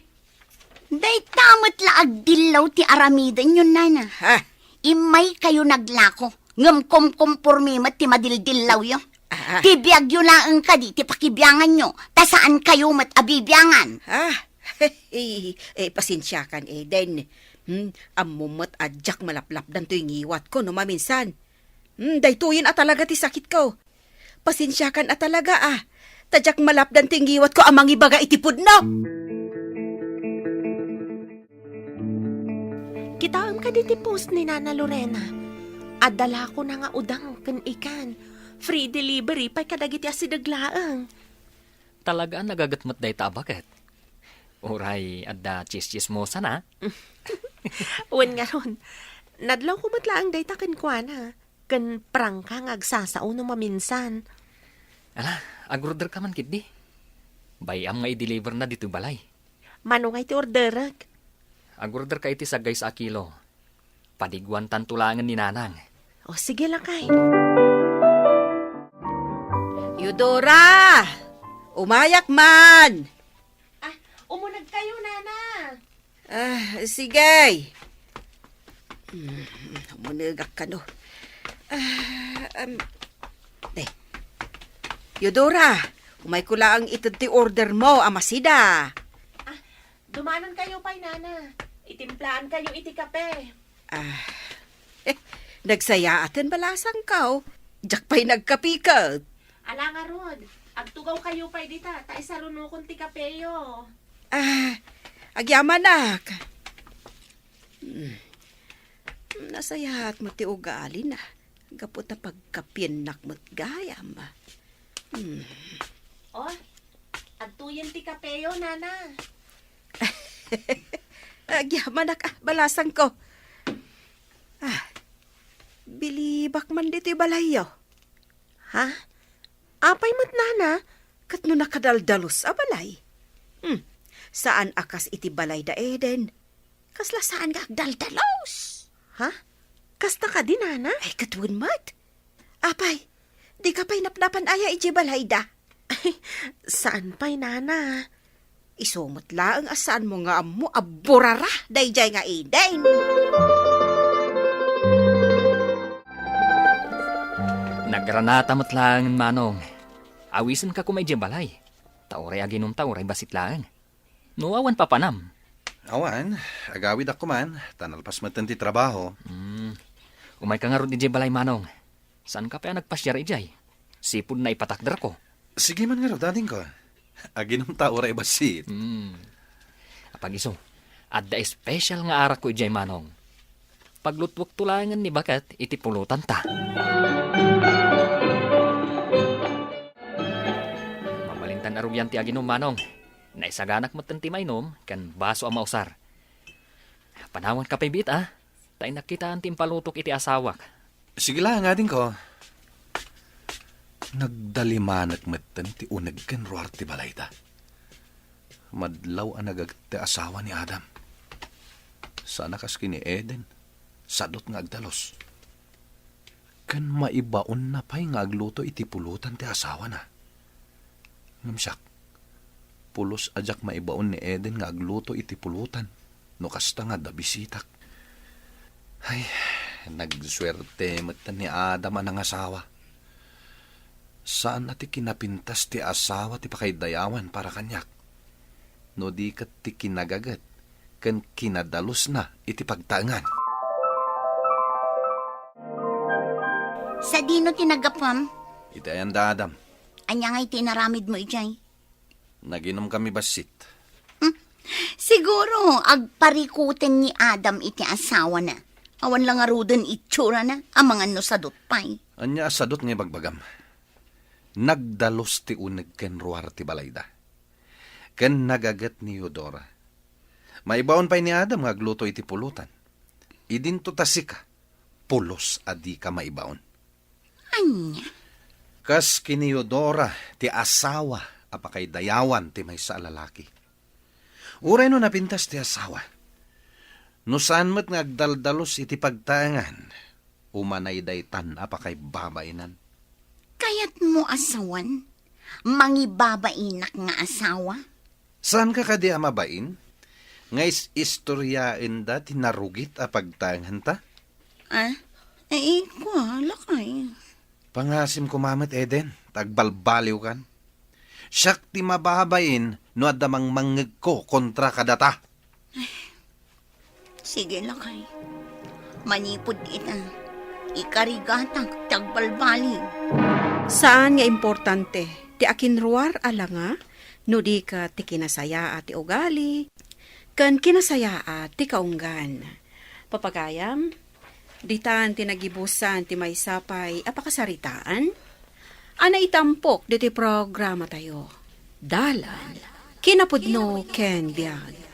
S6: day tamat laag dilaw ti aramidan yun, Nana.
S1: Ha?
S6: Imay kayo naglako. Ngam kompormimat ti madildilaw yun.
S1: Ah.
S6: Ti biyag yun laang ka di, ti pakibiyangan nyo. Ta saan kayo mat abibiyangan?
S1: Pasensyakan, Eden. Amumat adyak malaplap dan to'y ngiwat ko no maminsan. Daytoyin talaga ti sakit ko. Pasensyakan talaga Tadyak malapdan ti ngiwat ko amang ibaga itipod no.
S3: Kitaam ka diti post ni Nana Lorena. Adala ko na nga udang kan ikan. Free delivery pa'y kadagiti asidaglaang.
S4: Talagaan nagagatmat day ta bakit? Uray, adda chis-chismosa na.
S3: Uwan nga ron. Nadlaw ko matlaang day takin kwa na. Kan prangka nga agsasao no maminsan.
S4: Ala, agorder ka man kid di. Bayam nga i-deliver na dito balay.
S3: Manong iti orderak.
S4: Ag-order ka iti sa guys a kilo. Padigwan tantulangan ni nanang.
S3: O sige lakay.
S2: Eudora! Umayak man!
S3: Umunag kayo, nana.
S2: Sige. Umunagak ka no. Eudora, umay ko lang iti order mo, amasida.
S3: Dumanon kayo pa'y, nana. Itimplaan kayo iti kape.
S2: Nagsaya atin balasang ka. Diyak pa'y nagkapikat.
S3: Ala nga rod. Agtugaw kayo pa'y dita. Ta isa runukon ti kapeyo.
S2: Agyamanak. Nasayahat mo ti ugali na. Gaputa pagkapinak mo't gayam.
S3: Agtuyen ti kapeyo, nana.
S2: Agyamanak, balasang ko. Bilibak man dito balayo.
S3: Ha? Apay mo't, nana?
S2: Kat no nakadaldalos a balay. Saan akas iti balay da Eden? Kasla saan nga agdaldalos?
S3: Ha? Kasta ka din, nana?
S2: Ay katun mat. Apay, di ka pa'y napnapan aya iti balay da.
S3: Saan pa'y, nana?
S2: Isumot laang asaan mo nga amo aburara dayjay nga Eden.
S4: Nagranata mo't lang, manong. Awisan ka kumay di balay. Tauray aginom tauray basit lang. Nuawan pa panam.
S5: Awan, agawid ako man. Tanalpas mo ti trabaho.
S4: Umay ka nga ron di balay, manong. Saan ka pa nagpasyar ijay? Sipod na ipatakdar ko.
S5: Sige man nga ro, dating ko. Aginom tauray basit.
S4: Apag iso, adda special nga arak ko ijay, manong. Paglutwak tulangan ni bakat, iti pulutan ta. Mamalintan arugyan ti aginom, manong. Naisaganak mo tanti mainom, kan baso ang mausar. Panawan ka pa bit, Tay nakita ang timpalutok iti asawak.
S5: Sige lang nga din ko. Nagdalimanat matan ti unag ken ruar ti balayda. Madlaw ang nagagti asawa ni Adam. Sana kas kini Eden. Sadot nga agdalos. Kan maibaon na pa'y nga agluto iti pulutan ti asawa na. Ngamsyak. Pulos ajak maibaon ni Eden nga agluto iti pulutan. No kasta nga da bisitak. Ay, nagswerte matan ni Adam ang asawa. Saan nati kinapintas ti asawa ti pakaydayawan para kanyak? No di kat ti kinagagat, kan kinadalos na iti pagtangan.
S6: Sa dino tinagapam,
S5: Itayan da Adam,
S6: anya nga itinaramid mo ijay.
S5: naginom kami basit.
S6: Siguro, agparikutin ni Adam iti asawa na. Awan lang arudan itsura na, ang mga nusadot pa'y.
S5: Anya asadot nga bagbagam. Nagdalos ti uneg ken ruar ti balayda. Ken nagagat ni Eudora. Maibaon pa'y ni Adam nga agluto iti pulutan. Idinto tasika, pulos adi ka maibaon.
S6: Anya?
S5: Kas kini Eudora ti asawa apakay dayawan ti may sa lalaki. Uray no napintas ti asawa. No saan mo't nagdaldalos iti pagtangan, umanay daytan apakay babainan.
S6: Kayat mo asawan? Mangibabainak nga asawa?
S5: Saan ka kadi amabain? Ngais istoryain da tinarugit a pagtangan ta?
S6: Lakay.
S5: Pangasim ko mamat Eden, tagbalbaliw kan. Siyak ti mababain no adamang mangeg ko kontra kadata.
S6: Sige lakay. Manipod ita. Ikarigatag tagbalbali.
S1: Saan nga importante? Ti akinruar ala nga, no di ka ti kinasaya at ti ugali, kan kinasaya at ti kaunggan. Papagayam, ditan ti nagibusan ti may sapay apakasaritaan, ana itampok di ti programa tayo. Dalan, kinapudno ken biag.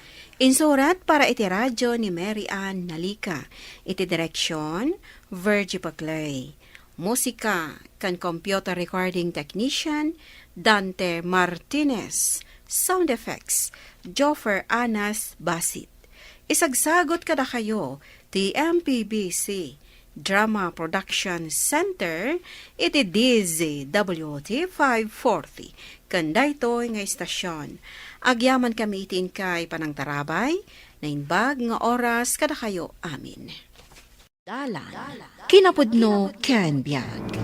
S1: Insurat para iti radyo ni Mary Ann Nalika. Iti direksyon, Virgie Paclay. Musika kan computer recording technician, Dante Martinez. Sound effects, Joffer Anas Basit. Isagsagot kada kayo, ti MPBC Drama Production Center, iti DZWT 540. Kanda ito nga istasyon. Agyaman kami itin kay Panang Tarabay, na inbag nga oras kada kayo amin. Dalan, kinapudno ken biag.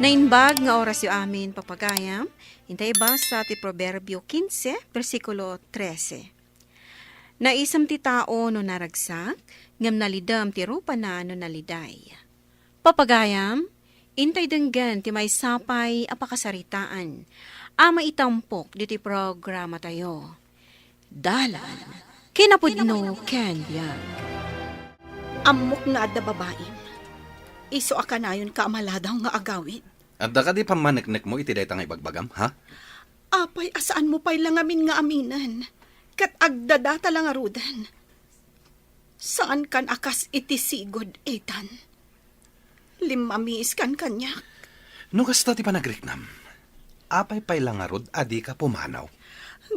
S1: Na inbag nga oras yu amin papagayam, intay basa ti Proverbio 15, versikulo 13. Naisam ti tao no naragsak, ngam nalidam ti rupa na no naliday. Papagayam, intay denggan ti may sapay apakasaritaan, ama itampok diti programa tayo. Dalan, kinapudno ken biag.
S8: Amok nga adda babaim. Iso akanayon ka amaladaw nga agawid.
S9: Adda ka di pamaneknek mo iti daytang ibagbagam, ha?
S8: Apay asaan mo pay lang amin nga aminan. Kat agdadata lang arudan. Saan kan akas iti sigod, Ethan? Limamis kan kanyak.
S9: No kasta ti panagriknam. Apay pay lang arod, adi ka pumanaw.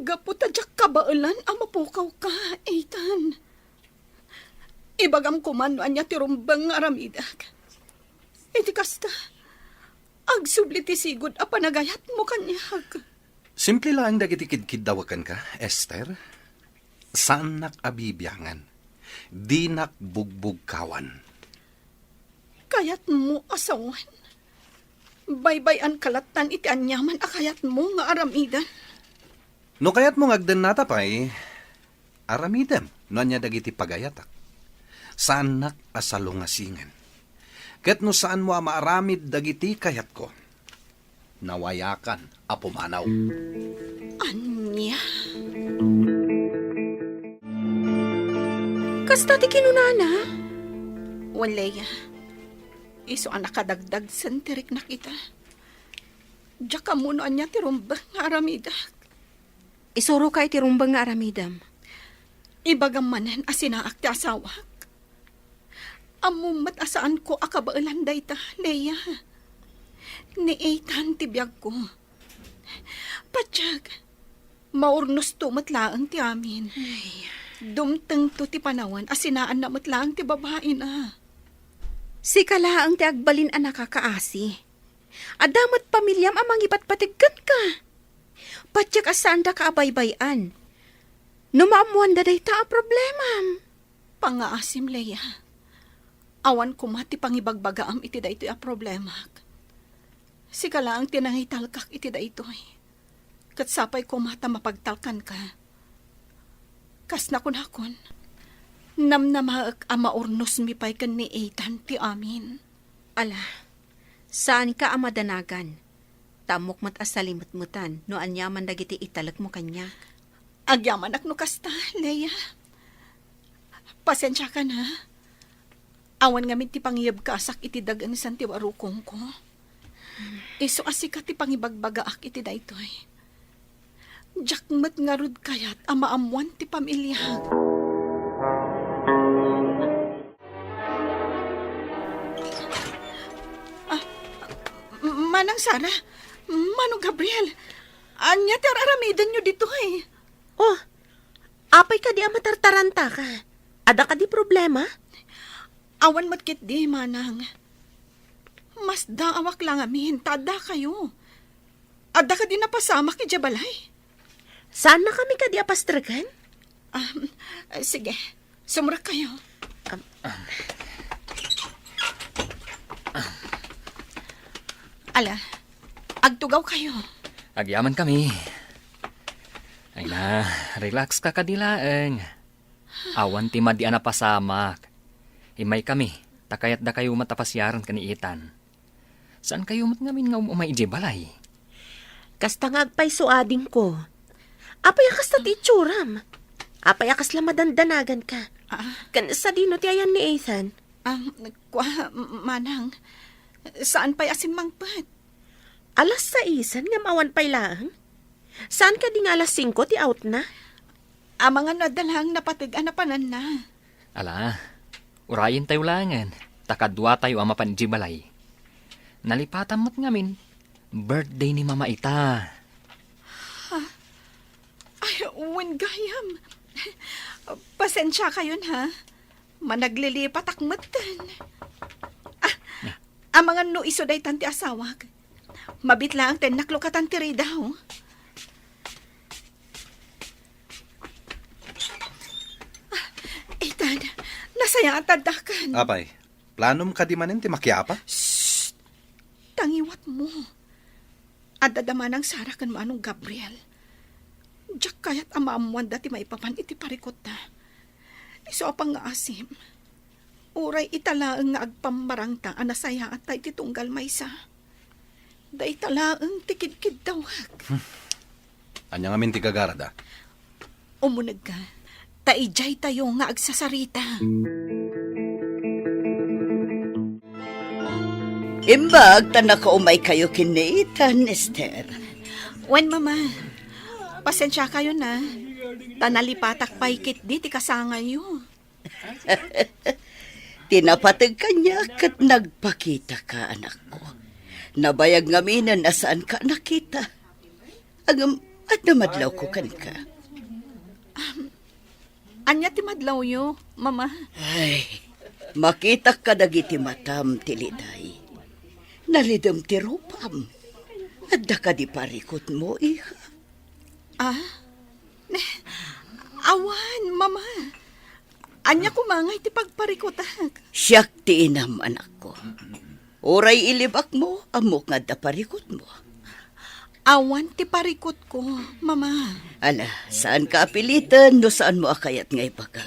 S8: Gaputa jak kabailan amapukaw ka, Ethan. Ibagam kumano anya ti rumbang nga aramidak. Iti kasta, agsubli ti sigod a panagayat mo kanyak.
S9: Simple lang dagiti kidkid dawakan ka, Esther. Saan nakabibiyangan? Di nakbugbugkawan.
S8: Kayat mo asawan. Baybayan kalatan iti anyaman akayat mo nga aramidan.
S9: No kayat mo ngagdan natapay, aramidem, no anya dagiti pagayatak. Saan nakasalungasingan? Ket no saan mo maaramid dagiti kayat ko? Nawayakan a pumanaw.
S8: Anya?
S1: Kasta ti kinunana?
S8: Walaya. Iso ang nakadagdag santirik na kita. Diya ka muna anya ti rumbang nga aramidak.
S1: Isuro ka iti rumbang nga aramidam.
S8: Ibagam manen asinaak ti asawak. Amumat asaan ko akabailan dayta, Leia. Ni Ethan ti biyag ko. Patyag, maurnos to matlaang ti amin. Dumteng to ti panawan, asinaan na matlaang ti babae na.
S1: Si kalaang ti agbalin a nakakaasi. Adamat pamilyam amang ibat patigkan ka. Patyag asaan da ka abaybayan. Numaamuan da day ta a problema.
S8: Pangaasim, Leia. Awan ko mati pangibagbagaam iti da ito a problema. Si kalaang tinangitalkak iti da ito'y. Katsapay ko mata mapagtalkan ka. Kas na kunakon. Namnamaak amaurnos mi pay kan ni Ethan ti amin.
S1: Ala, saan ka amadanagan? Tamok mat asalimutmutan, no anyaman dagiti italak mo kanya.
S8: Agyaman ak no kasta, Leia. Pasensya ka na. Awan nga ti pangiyab kasak iti dagan san ti warukong ko. Iso asika ti pangibagbagaak iti daytoy. Jakmat nga rod kayat amaamuan ti pamilya. Manang Sara, Manong Gabriel, anya ti aramidan nyo dito eh.
S3: Oh, apay ka di amatartaranta ka. Ada ka di problema?
S8: Awan matkit di, Manang. Mas daawak lang amin, tada kayo. Ada ka di napasama kay Jabalay.
S3: Saan na kami ka di apastragan?
S8: Sige, sumurak kayo. Ala, agtugaw kayo.
S4: Agyaman kami. Ay na, relax ka kadilaeng. Awan ti madi na pasamak. Himay kami, takayat da kayo matapasyaran kaniitan. Saan kayo mat ngamin nga umay balay?
S3: Kasta nga agpay suading ko. Apay akas na ti itsuram. Apay akas lang madandanagan ka. Kan sa dino ti ayan ni Ethan.
S8: Manang, saan pa'y asin mangpat?
S3: Alas 6 nga mawan pay lang. Saan ka di nga alas 5 ti out na?
S8: Mga nadalang napatigan na panan na.
S4: Ala, urayin tayo langan. Takadwa tayo ang mapanjibalay. Nalipatan mo't ngamin, birthday ni Mama Ita.
S8: Wen gayam. Pasensya kayon ha. Managlilipat akmatan. Ang mga no iso day tanti asawag. Mabitla ang tenaklo ka tanti rin daw. Ethan, nasaya ang tadakan.
S9: Apay, planom ka di manin ti makiapa?
S8: Tangiwat mo. Adadama ng Sara kan manong Gabriel. Diyak kayat amamuan dati maipapan iti parikot na. Iso apang nga asim. Uray italaang nga agpamarangta anasaya at tayo titunggal maysa. Da italaang tikid-kid dawag.
S9: Anya nga minti kagarada.
S8: Umunag ka. Taijay tayo nga agsasarita.
S6: Imbag, tanakaumay kayo kinaitan, Esther.
S8: Wen mama, pasensya kayo na. Tanalipatak paikit di ti kasangayo.
S6: Tinapatag ka niya kat nagpakita ka, anak ko. Nabayag ngaminan na saan ka nakita. Agam, at namadlaw ko kan ka.
S8: Anya ti madlaw yo, mama.
S6: Ay, makita ka dagiti matam tiliday. Nalidam ti rupam. Adda ka di parikot mo, iha.
S8: Awan, mama. Anya kumangay ti pagparikotag.
S6: Siyak ti inam, anak ko. Oray ilibak mo, amok nga da parikot mo.
S8: Awan ti parikot ko, mama.
S6: Ala, saan ka apilitan, no saan mo akayat nga ibaga?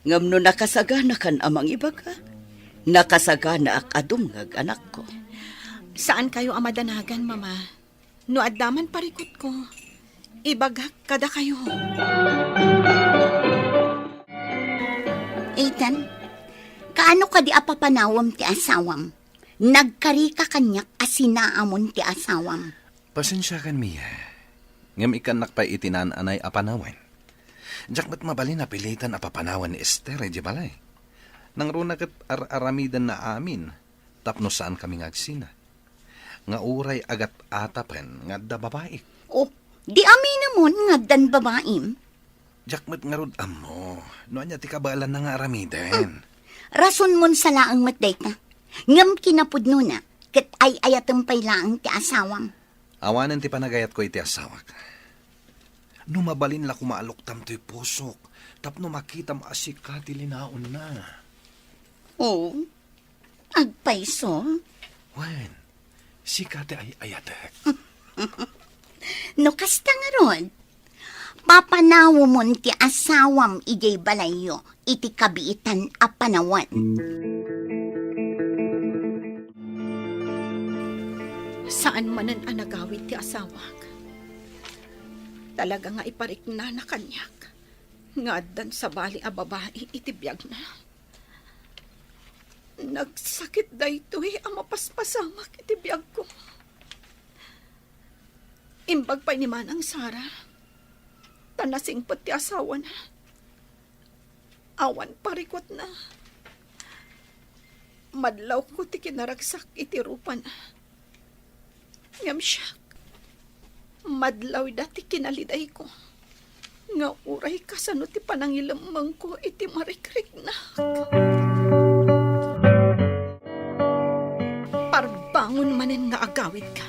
S6: Ngam no nakasagana kan amang ibaga, nakasagana ak adungag, anak ko.
S8: Saan kayo amadanagan, mama? No addaman parikot ko. Ibagak kada kayo.
S6: Ethan, kaano ka di apapanawam ti asawam? Nagkari ka kanyak asinaamon ti asawam.
S9: Pasensya kan, Mia. Ngam ikanak pa itinananay apanawan. Diyak ba't mabalin na pilitan apapanawan ni Esther, di balay? Nang runa kat aramidan na amin, tapno saan kami ngagsina. Nga uray agat atapen, nga da babaik.
S6: Oh, di amin namon nga dan babaim.
S9: Diyak ba't nga rod amo, no anya ti kabalan na nga aramidan.
S6: Rason mon sa laang matday ka. Ngam kinapudno na, kat ay ayatang pailaang ti asawam.
S9: Awanan ti panagayat ko iti asawak. Numabalin la kumaalok tam to'y pusok, tapno makitam asika ti linaon na.
S6: Oh, agpaiso.
S9: Wen, sika ti ay ayatek.
S6: No kasta nga ron, papanawo mon ti asawam ijay balayo, iti kabiitan a panawan.
S8: Saan manan anagawit ti asawag? Talaga nga iparik na kanyak. Ngadan sa bali a babae itibiyag na. Nagsakit da ito'y ang mapaspasamak itibiyag ko. Imbag pa ni Manang Sara. Tanasing pati asawa na. Awan parikot na. Madlaw ko ti kinaragsak iti rupa na. Ngam siyak. Madlaw dati kinaliday ko. Nga uray kasano ti panangilamang ko iti marikrik na. Parbangon manen nga agawid ka.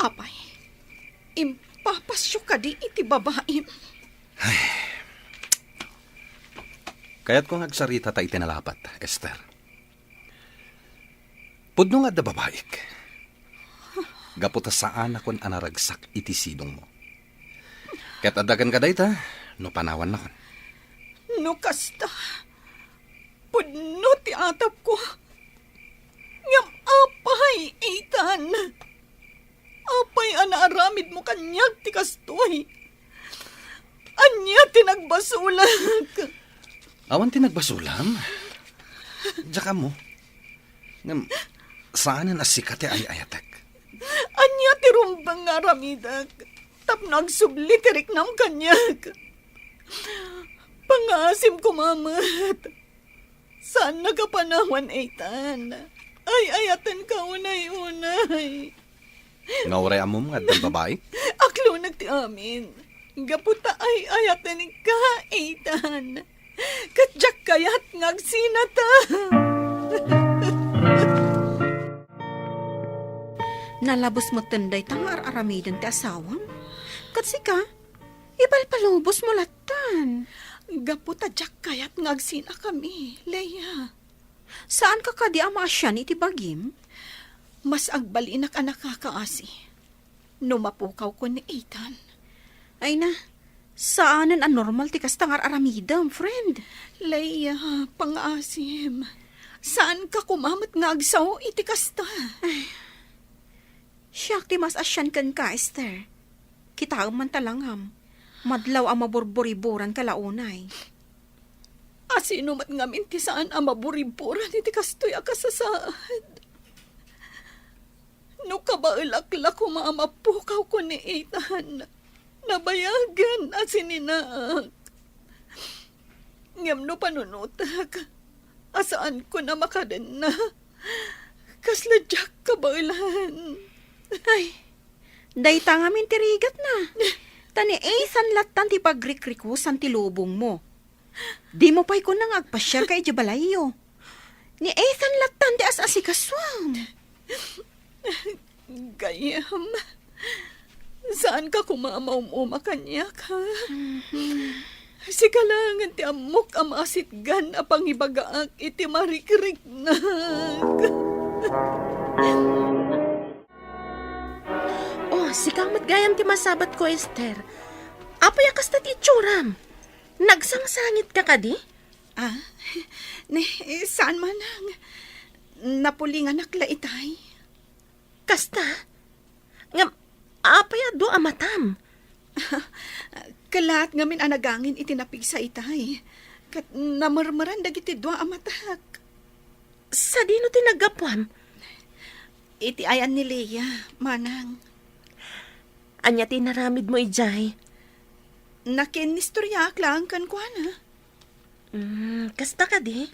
S8: Apay, impapasyo ka di iti babaim.
S9: Kaya't kung agsarita ta itinalapat, Esther. Pudno nga da babaik. Gaputa saan akon anaragsak iti sidong mo. Kaya't adagan ka dayta, no panawan na kon.
S8: No kasta, pudno ti atap ko. Ngam apay, Ethan. Apay anaaramid mo kanyag ti kastoy. Anya tinagbasulag.
S9: Awan tinagbasulam? Diyan mo. Ngam, saan na sikate ay ayatek?
S8: Anya ti rumbang nga ramidag. Tapno agsublitirik nam kanyag. Pangasim ko mamat. Saan nagapanawan, Ethan? Ay ayatan ka unay-unay.
S9: Nga uray amom nga dan babae?
S8: Aklo nagti amin. Gaputa ay ayatan ka, Ethan. Katjak kayat ngagsinata.
S1: Nalabos mo tenday tang aramidan ti asawam. Katsi ka, ipalpalubos mo latan.
S8: Gaputa jak kayat ngagsina kami, Leia.
S1: Saan ka kadi ama asyan iti bagim?
S8: Mas agbalinak ang nakakaasi. Numapukaw ko ni Ethan.
S1: Ay na, saanan ang normal ti kastangar aramidam, friend?
S8: Leia, pangasim. Saan ka kumamat nga agsaw iti kasta?
S1: Siyak ti mas asyan kan ka, Esther. Kita man talangham. Madlaw ang maburburiburan kalaunay.
S8: Asino mat ngamin ti saan ang maburiburan iti kastoy akasasaad. No kabailak-lak kumamapukaw ko ni Ethan. Nabayagan asininaak. Ngam no panunutak. Asaan ko na makaden na. Kasladyak kabailan.
S1: Ay, dayta nga min tirigat na. Tani Ethan latan ti pagrikrikusan ti lubong mo. Di mo pa'y ko nang agpasyal kay Jabalayo. Ni Ethan latan ti as-asikaswang.
S8: Gayam. Saan ka kumamaum-uma kanyak, ha? Si kalangan ti amok am asitgan a pangibagaak iti marikriknag.
S3: Oh, si kamat gayam ti masabat ko, Esther. Apay akas ta ti tsuram. Nagsangsangit ka kadi?
S8: Saan man ang napulingan nakla itay?
S3: Kasta? Ngam, apay ado amatam.
S8: Kalat ngamin anagangin itinapig sa itay. Kat namarmaran dagiti dua amatak.
S3: Sa dino tinagapwam?
S8: Iti ayan ni Leia, manang.
S3: Anya tinaramid mo ijay?
S8: Nakinistoryak lang kan kwa na.
S3: Kasta ka di?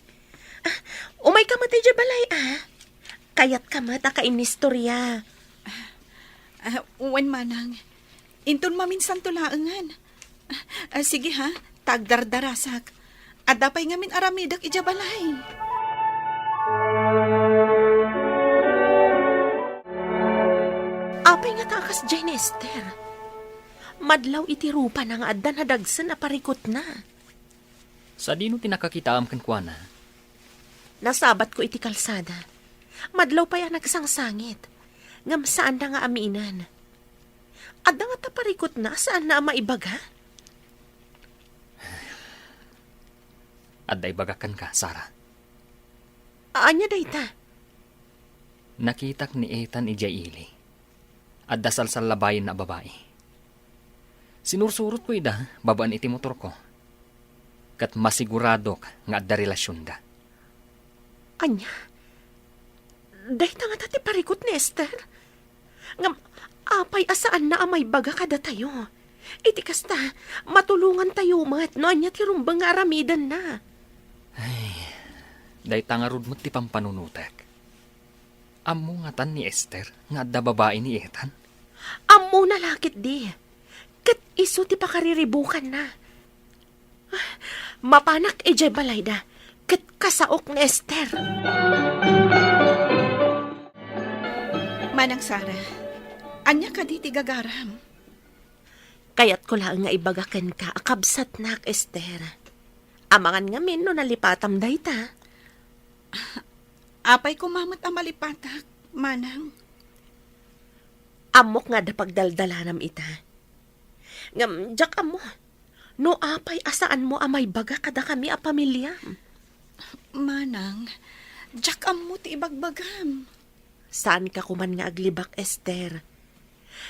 S3: Umay ka matay balay Kayat ka mata ka inistorya.
S8: Uwan manang. Inton maminsan tulaangan. Sige ha, tagdardarasak. At dapay ngamin aramidak ijabalay.
S3: Apay nga takas dyan, Esther. Madlaw iti rupa na nga adda na dagsan na parikot na.
S4: Sa dino tinakakitaam kan kuana?
S3: Nasabat ko iti kalsada. Madlaw pa yan nagsangsangit. Ngam saan na nga aminan. Adda nga taparikot na saan na maibaga?
S4: Adda ibagakan ka, Sarah.
S3: Anya dayta?
S4: Nakitak ni Ethan ijaili. Adda salsal labayin na babae. Sinursurot ko ida, babaan iti motor ko. Kat masiguradok nga adda relasyon da.
S3: Anya? Dayta nga tati parikot ni Esther. Ngam, apay asaan na amay baga kada tayo. Iti kasta, matulungan tayo mat, no anya tirumbang nga aramidan na.
S4: Dayta nga rud mo ti pampanunutek. Amo nga tan ni Esther nga adda babae ni Ethan.
S3: Amo na lakit di. Kat iso ti pakariribukan na. Mapanak ejay balayda. Kat kasaok ni Esther.
S8: Manang Sara, anya ka di tigagaram.
S3: Kayat ko lang nga ibagakan ka akabsat nak, Esther. Amangan nga min no nalipatam dayta.
S8: Apay kumamat ang malipatak, manang.
S3: Amok nga da pagdaldalanam ita. Ngam, jak amo. No apay asaan mo amay baga kada kami a pamilya.
S8: Manang, jak mo ti ibagbagam.
S3: Saan ka kuman nga aglibak, Esther?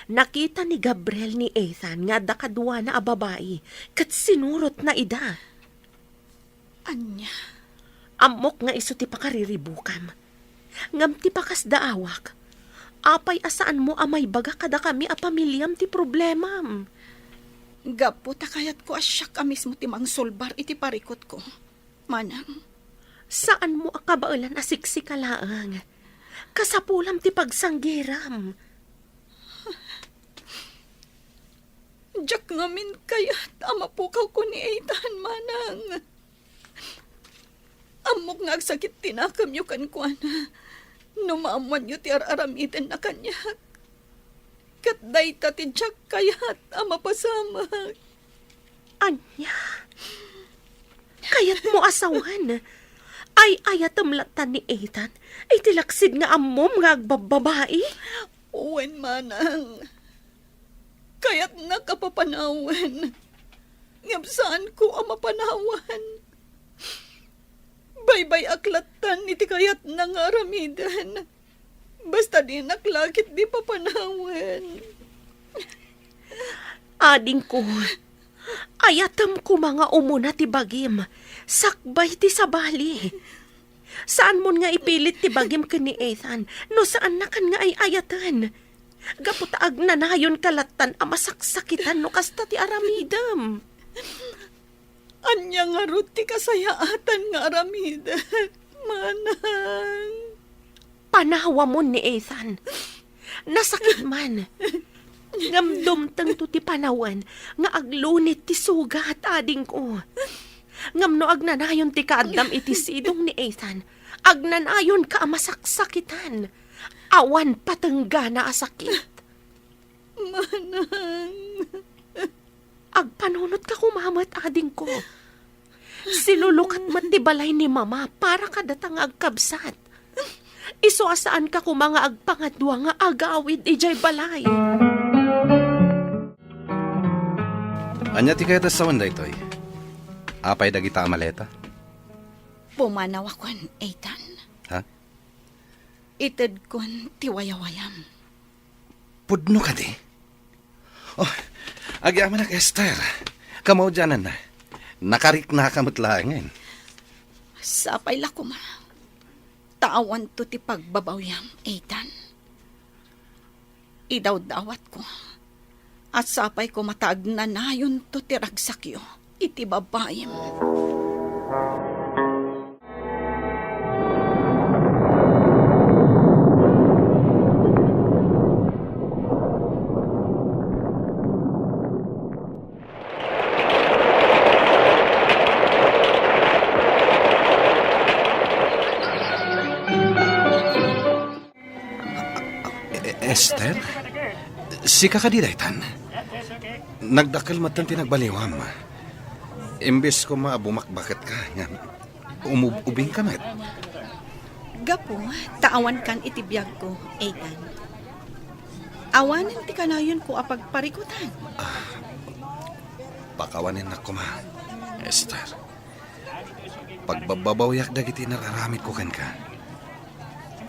S3: Nakita ni Gabriel ni Ethan nga dakadwa na a babae kat sinurot na ida.
S8: Anya?
S3: Amok nga iso ti pakariribukam. Ngam ti pakas daawak. Apay asaan mo amay baga kada kami a pamilyam ti problemam.
S8: Gapo ta kayat ko asyak amis mo ti mangsolbar iti parikot ko. Manang.
S3: Saan mo akabailan asiksi kalaang? Kasapulam ti pagsanggiram.
S8: Diyak ngamin kaya't amapukaw ko ni Ethan manang. Amok nga agsakit tinakam yu kan kuana. Numaaman yu ti aramitin na kanya. Kat day tatidyak kaya't amapasamak.
S3: Anya, kayat mo asawan. Ay ayatam latan ni Ethan. Ay tilaksid nga amom nga agbababae.
S8: Uwen manang. Kaya't nakapapanawan. Ngapsaan ko ang mapanawan. Baybay aklatan iti kayat nangaramidan. Basta di naklakit di papanawan.
S3: Ading ko, ayatam ko mga umuna ti bagim. Sakbay ti sabali. Saan mo nga ipilit ti bagim ka ni Ethan? No saan na kan nga ay ayatan? Gaputaag na nayon kalatan ang masaksakitan no kasta ti aramidam.
S8: Anya nga rut ti kasayaatan nga aramidan. Manang.
S3: Panawa mo ni Ethan. Nasakit man. Ngamdumtang to ti panawan nga aglunit ti sugat ading ko. Ngamno agnanayon ti kaadam iti sidong ni Ethan. Agnanayon ka masaksakitan. Awan patengga na asakit.
S8: Manang.
S3: Agpanunot ka kumamat ading ko. Silulukat man ti balay ni mama para kadatang agkabsat. Iso asaan ka kumanga agpangadwa nga agawid ijay balay.
S9: Anya ti kaya tasawan da ito'y? Apay dagita amaleta?
S8: Pumanaw akon, Ethan.
S9: Ha?
S8: Ited kon ti wayawayam.
S9: Pudno ka di? Oh, agyaman na Esther. Kamaw dyanan na. Nakarik na kamutlangin.
S8: Sapay la kuma. Taawan to ti pagbabawyam, Ethan. Idaw-dawat ko. At sapay ko mataag na nayon to ti ragsakyo. Iti babayim.
S9: Esther? Si kakadidaytan? Nagdakal matan tinagbaliwam. Imbes ko maabumakbakat ka, nga umubing ka met.
S8: Gapo, taawan kan itibiyag ko, Ethan. Awanan ti kanayon ko apagparikutan.
S9: Pakawanin na ko ma, Esther. Pagbabawyak dagiti nararamit ko kan ka.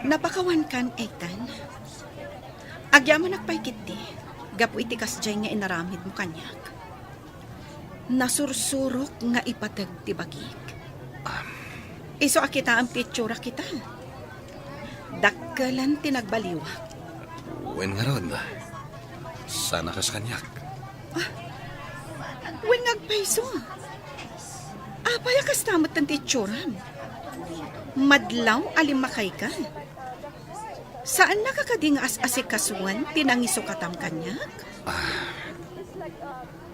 S8: Napakawan kan, Ethan. Agyaman nakpaikiti. Gapo iti kasjay nga inaramid mo kanyak. Nasursurok nga ipatag ti bagik. Iso akita ang pitsura kita. Dakkalan tinagbaliwa.
S9: Wen nga ron. Sana ka sa kanyak.
S8: Wen ngagpaiso. Apaya kastamot ng titsuram. Madlaw alimakay ka. Saan nakakading as-asikasuan tinangiso katam kanyak?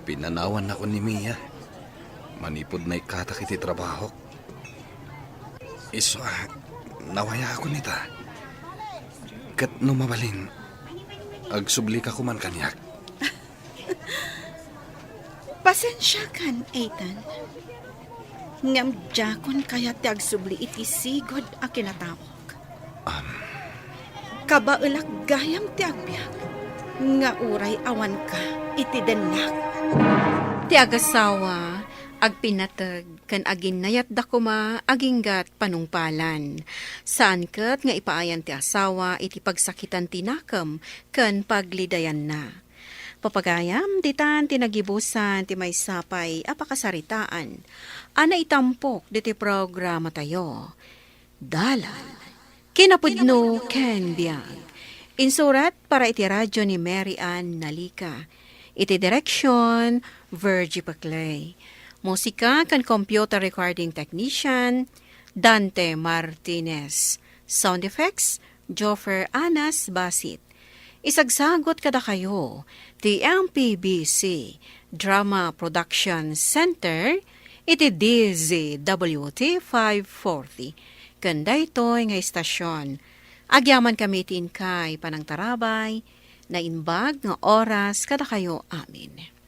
S9: Pinanawan ako ni Mia. Manipod na ikatak iti trabaho. Iso, nawaya ako nita. Kat numabalin, agsubli ka kuman kanyak.
S8: Pasensya kan, Ethan. Ngamdjakon kaya ti agsubli iti sigod a kinatawag. Kabaulak gayam ti agbyag. Nga uray awan ka iti denak.
S1: Ti agasawa, agpinatag, kan agin nayat da kuma, aginggat panungpalan. Saan kat nga ipaayan ti asawa, iti pagsakitan tinakam, kan paglidayan na. Papagayam, ditan tinagibusan, ti may sapay, apakasaritaan. Ana itampok, diti programa tayo. Dalan. Kinapudno ken biag. Insurat para iti radyo ni Mary Ann Nalika. Iti direksyon, Virgie Paclay. Musika kan computer recording technician, Dante Martinez. Sound effects, Joffer Anas Basit. Isagsagot kada kayo, ti MPBC Drama Production Center, iti DZWT 540. Kanda ito'y nga istasyon. Agyaman kami tin kay panang tarabay, na inbag nga oras kada kayo amin.